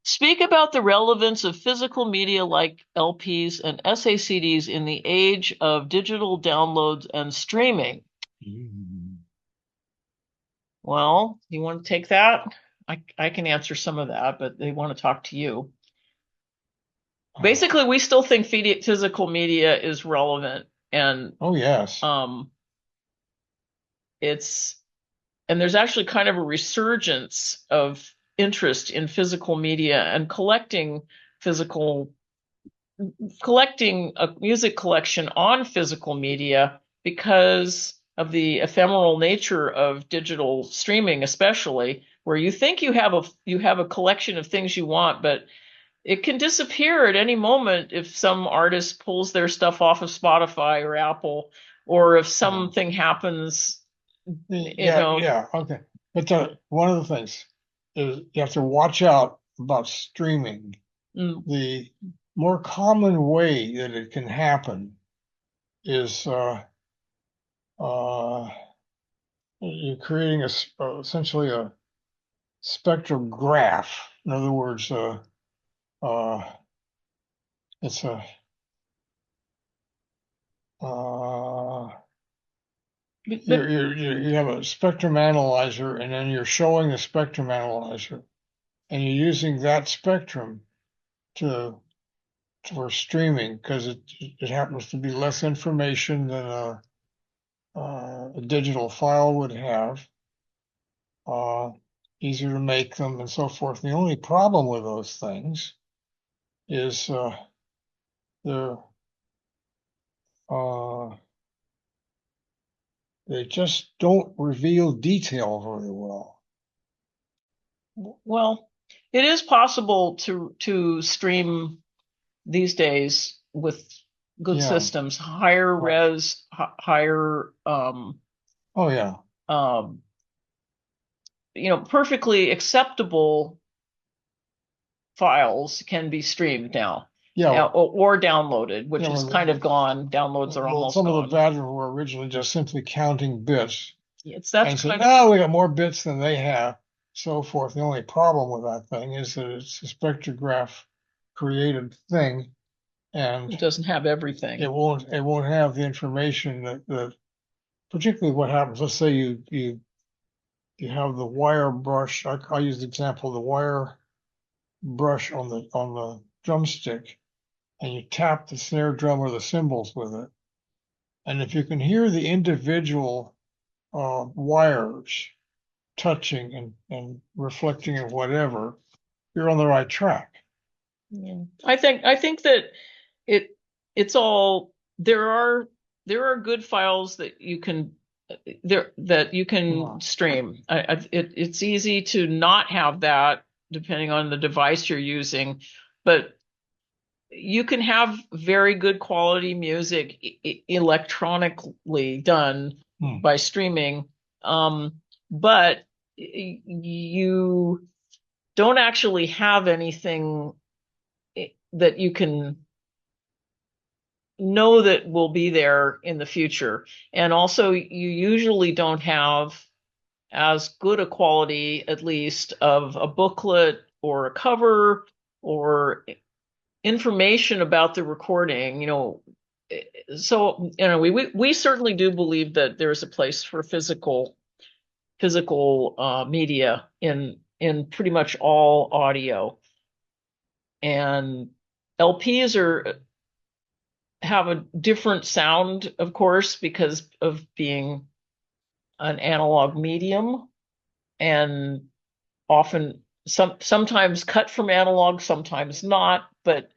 Speaker 4: Speak about the relevance of physical media like LPs and SACDs in the age of digital downloads and streaming. Well, you want to take that? I can answer some of that, but they want to talk to you. Basically, we still think physical media is relevant, and
Speaker 3: yes.
Speaker 4: And there's actually kind of a resurgence of interest in physical media and collecting a music collection on physical media because of the ephemeral nature of digital streaming, especially where you think you have a collection of things you want, but it can disappear at any moment if some artist pulls their stuff off of Spotify or Apple, or if something happens.
Speaker 3: Okay. But one of the things is you have to watch out about streaming. The more common way that it can happen is you're creating essentially a spectrograph. In other words, it's a you have a spectrum analyzer, and then you're showing the spectrum analyzer, and you're using that spectrum for streaming because it happens to be less information than a digital file would have. Easier to make them and so forth. The only problem with those things is they just don't reveal detail very well.
Speaker 4: Well, it is possible to stream these days with good systems, higher res, higher perfectly acceptable files can be streamed now. Or downloaded, which is kind of gone. Downloads are almost
Speaker 3: some
Speaker 4: gone.
Speaker 3: of the badgers were originally just simply counting bits.
Speaker 4: We
Speaker 3: got more bits than they have, so forth. The only problem with that thing is that it's a spectrograph created thing, and
Speaker 4: it doesn't have everything.
Speaker 3: It won't have the information that particularly what happens. Let's say you have the wire brush. I'll use the example of the wire brush on the drumstick, and you tap the snare drum or the cymbals with it. And if you can hear the individual wires touching and reflecting and whatever, you're on the right track.
Speaker 4: Yeah. I think that it's all, there are there are good files that you can stream. It's easy to not have that depending on the device you're using, but you can have very good quality music electronically done by streaming, but you don't actually have anything that you can know that will be there in the future. And also, you usually don't have as good a quality, at least, of a booklet or a cover or information about the recording, So, we certainly do believe that there is a place for physical media in pretty much all audio. And LPs have a different sound, of course, because of being an analog medium, and often sometimes cut from analog, sometimes not, but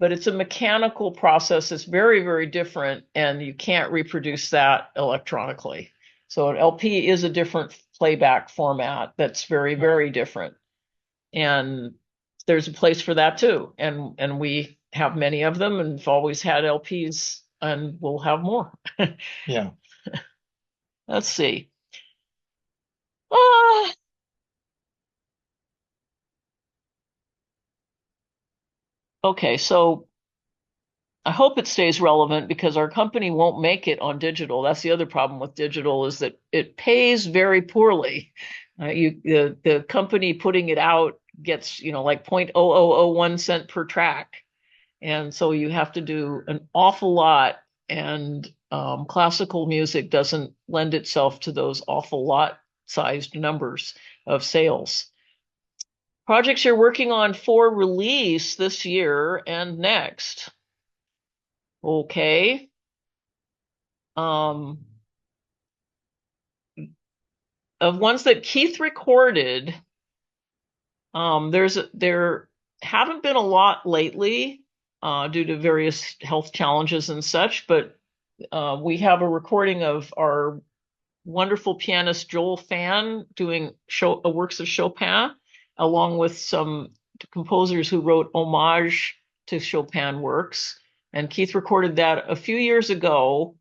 Speaker 4: it's a mechanical process. It's very, very different, and you can't reproduce that electronically. So an LP is a different playback format that's very, very different. And there's a place for that too. And we have many of them and have always had LPs, and we'll have more.
Speaker 3: Yeah.
Speaker 4: Let's see. Okay, so I hope it stays relevant because our company won't make it on digital. That's the other problem with digital, is that it pays very poorly. The company putting it out gets, like 0.0001 cent per track. And so you have to do an awful lot, and classical music doesn't lend itself to those awful lot sized numbers of sales. Projects you're working on for release this year and next. Okay. Of ones that Keith recorded, there haven't been a lot lately due to various health challenges and such, but we have a recording of our wonderful pianist Joel Fan doing works of Chopin, along with some composers who wrote homage to Chopin works. And Keith recorded that a few years ago,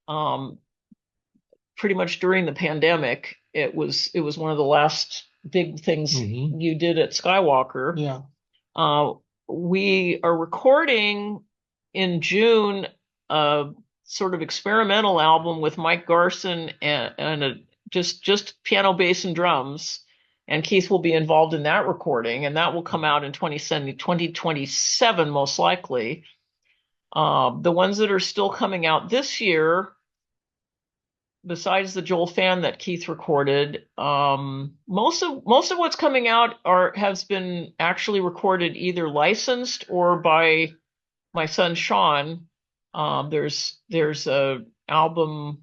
Speaker 4: pretty much during the pandemic. It was one of the last big things you did at Skywalker.
Speaker 3: Yeah.
Speaker 4: We are recording in June a sort of experimental album with Mike Garson and just piano, bass, and drums. And Keith will be involved in that recording, and that will come out in 2027, most likely. The ones that are still coming out this year, besides the Joel Fan that Keith recorded, most of what's coming out has been actually recorded either licensed or by my son Sean. There's a album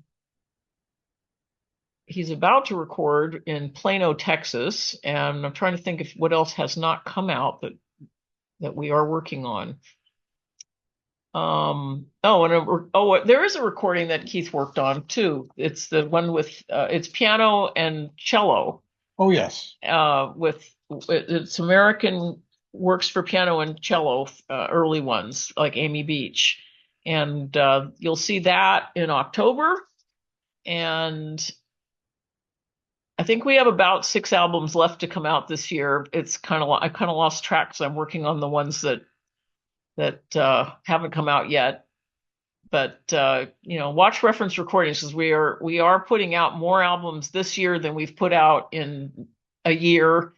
Speaker 4: he's about to record in Plano, Texas, and I'm trying to think of what else has not come out that we are working on. There is a recording that Keith worked on too. It's the one with it's piano and cello.
Speaker 3: Oh yes.
Speaker 4: It's American works for piano and cello, early ones like Amy Beach, and you'll see that in October. And I think we have about 6 albums left to come out this year. I kind of lost track, so I'm working on the ones that haven't come out yet. But watch reference recordings, because we are putting out more albums this year than we've put out in a year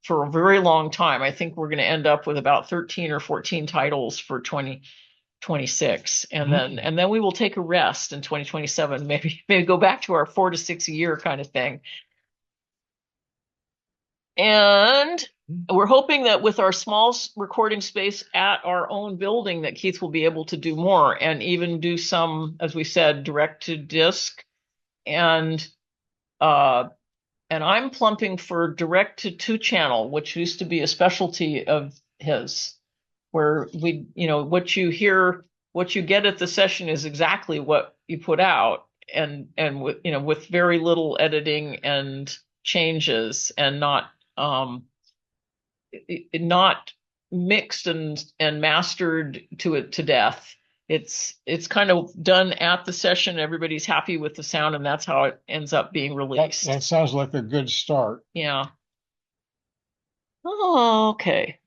Speaker 4: for a very long time. I think we're going to end up with about 13 or 14 titles for 2026, and then we will take a rest in 2027. Maybe go back to our 4 to 6 a year kind of thing. And we're hoping that with our small recording space at our own building, that Keith will be able to do more, and even do some, as we said, direct to disc. And I'm plumping for direct to 2-channel, which used to be a specialty of his, where what you hear what you get at the session is exactly what you put out, and with, you know, with very little editing and changes, and not mixed and mastered to death. It's kind of done at the session. Everybody's happy with the sound, and that's how it ends up being released.
Speaker 3: That sounds like a good start.
Speaker 4: Yeah. Oh, okay.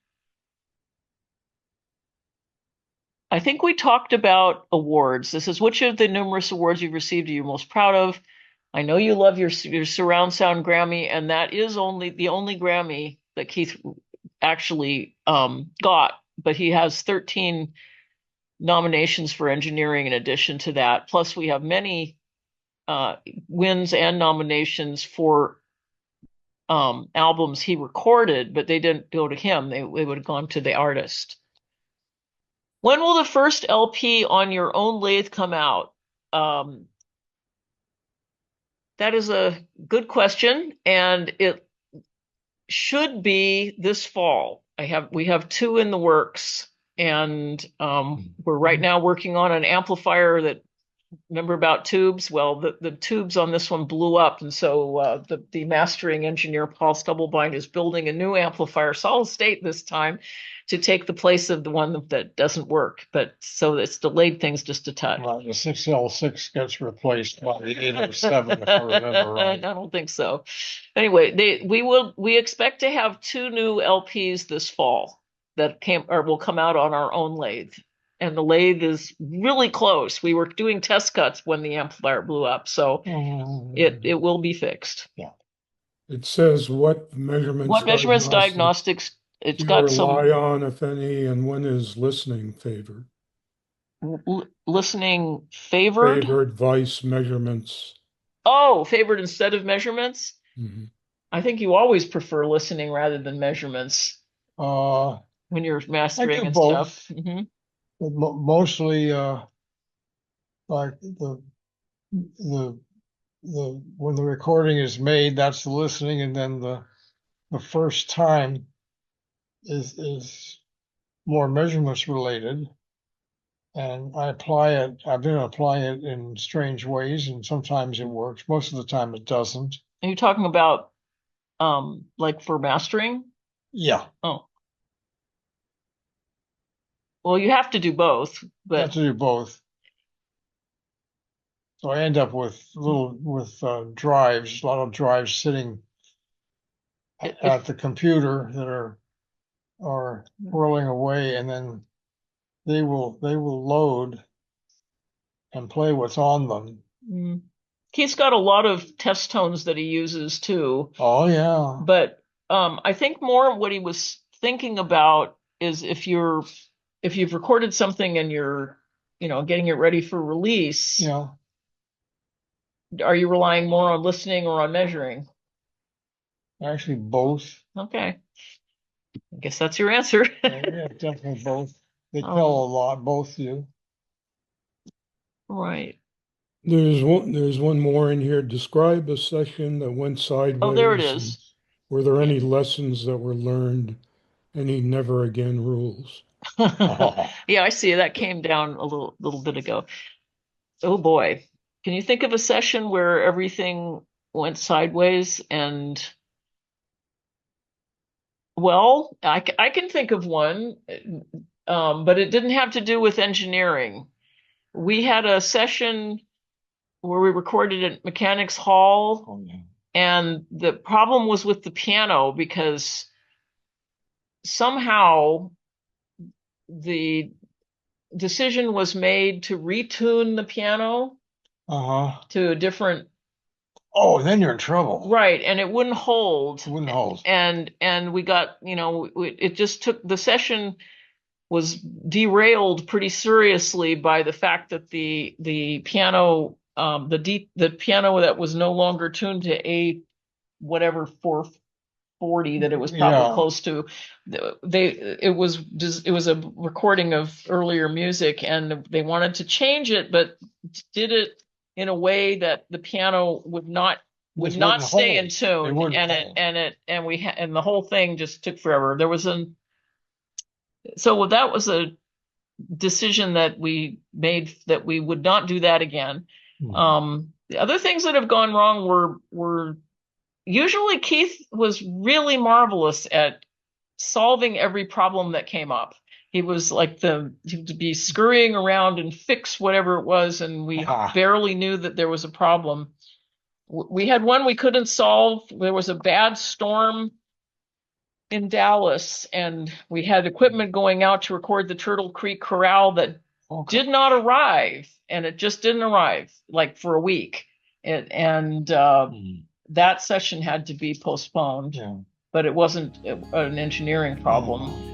Speaker 4: I think we talked about awards. This is, which of the numerous awards you've received are you most proud of? I know you love your surround sound Grammy, and that is the only Grammy that Keith actually got, but he has 13 nominations for engineering in addition to that. Plus, we have many wins and nominations for albums he recorded, but they didn't go to him. They would have gone to the artist. When will the first LP on your own lathe come out? That is a good question, and it should be this fall. We have two in the works, and we're right now working on an amplifier that, remember about tubes? Well, the tubes on this one blew up, and so the mastering engineer Paul Stubblebind is building a new amplifier, solid state this time, to take the place of the one that doesn't work. But so it's delayed things just a touch.
Speaker 3: Well, the 6L6 gets replaced by the 807, if I remember right.
Speaker 4: I don't think so. Anyway, we expect to have two new LPs this fall that will come out on our own lathe. And the lathe is really close. We were doing test cuts when the amplifier blew up, so it will be fixed.
Speaker 3: Yeah.
Speaker 2: It says what measurements
Speaker 4: diagnostics. It's
Speaker 2: do you
Speaker 4: got
Speaker 2: rely
Speaker 4: some
Speaker 2: on, if any, and when is listening favored?
Speaker 4: Listening favored.
Speaker 2: Favored vice measurements.
Speaker 4: Oh, favored instead of measurements.
Speaker 2: Mhm.
Speaker 4: I think you always prefer listening rather than measurements when you're mastering and
Speaker 3: both.
Speaker 4: stuff. Mhm.
Speaker 3: Mostly like the when the recording is made, that's the listening, and then the first time is more measurements related. And I've been applying it in strange ways, and sometimes it works. Most of the time it doesn't.
Speaker 4: Are you talking about like for mastering?
Speaker 3: Yeah.
Speaker 4: Oh. Well, you have to do both,
Speaker 3: You have
Speaker 4: but
Speaker 3: to do both. So I end up with drives, a lot of drives sitting at the computer that are whirling away, and then they will load and play what's on them.
Speaker 4: Keith's got a lot of test tones that he uses too.
Speaker 3: Oh yeah.
Speaker 4: But I think more what he was thinking about is if you've recorded something and you're, getting it ready for release.
Speaker 3: Yeah.
Speaker 4: Are you relying more on listening or on measuring?
Speaker 3: Actually, both.
Speaker 4: Okay. I guess that's your answer.
Speaker 3: Yeah, definitely both. They tell a lot, both do.
Speaker 4: Right.
Speaker 2: There's one more in here. Describe a session that went sideways.
Speaker 4: Oh, there it is.
Speaker 2: Were there any lessons that were learned? Any never again rules?
Speaker 4: Yeah, I see. That came down a little bit ago. Oh boy. Can you think of a session where everything went sideways? And well, I can think of one, but it didn't have to do with engineering. We had a session where we recorded at Mechanics Hall.
Speaker 3: Oh, yeah.
Speaker 4: And the problem was with the piano because somehow the decision was made to retune the piano to a different.
Speaker 3: Oh, then you're in trouble.
Speaker 4: Right, and it wouldn't hold.
Speaker 3: It wouldn't hold.
Speaker 4: And we got, it just took, the session was derailed pretty seriously by the fact that the piano, the piano that was no longer tuned to A whatever 440 that it was probably close to, it was a recording of earlier music, and they wanted to change it, but did it in a way that the piano would not stay in tune, and the whole thing just took forever. So that was decision that we made that we would not do that again.
Speaker 6: Mhm.
Speaker 4: The other things that have gone wrong were usually Keith was really marvelous at solving every problem that came up. He was like he'd be scurrying around and fix whatever it was, and we barely knew that there was a problem. We had one we couldn't solve. There was a bad storm in Dallas, and we had equipment going out to record the Turtle Creek Corral that did not arrive, and it just didn't arrive like for a week. That session had to be postponed, but it wasn't an engineering problem.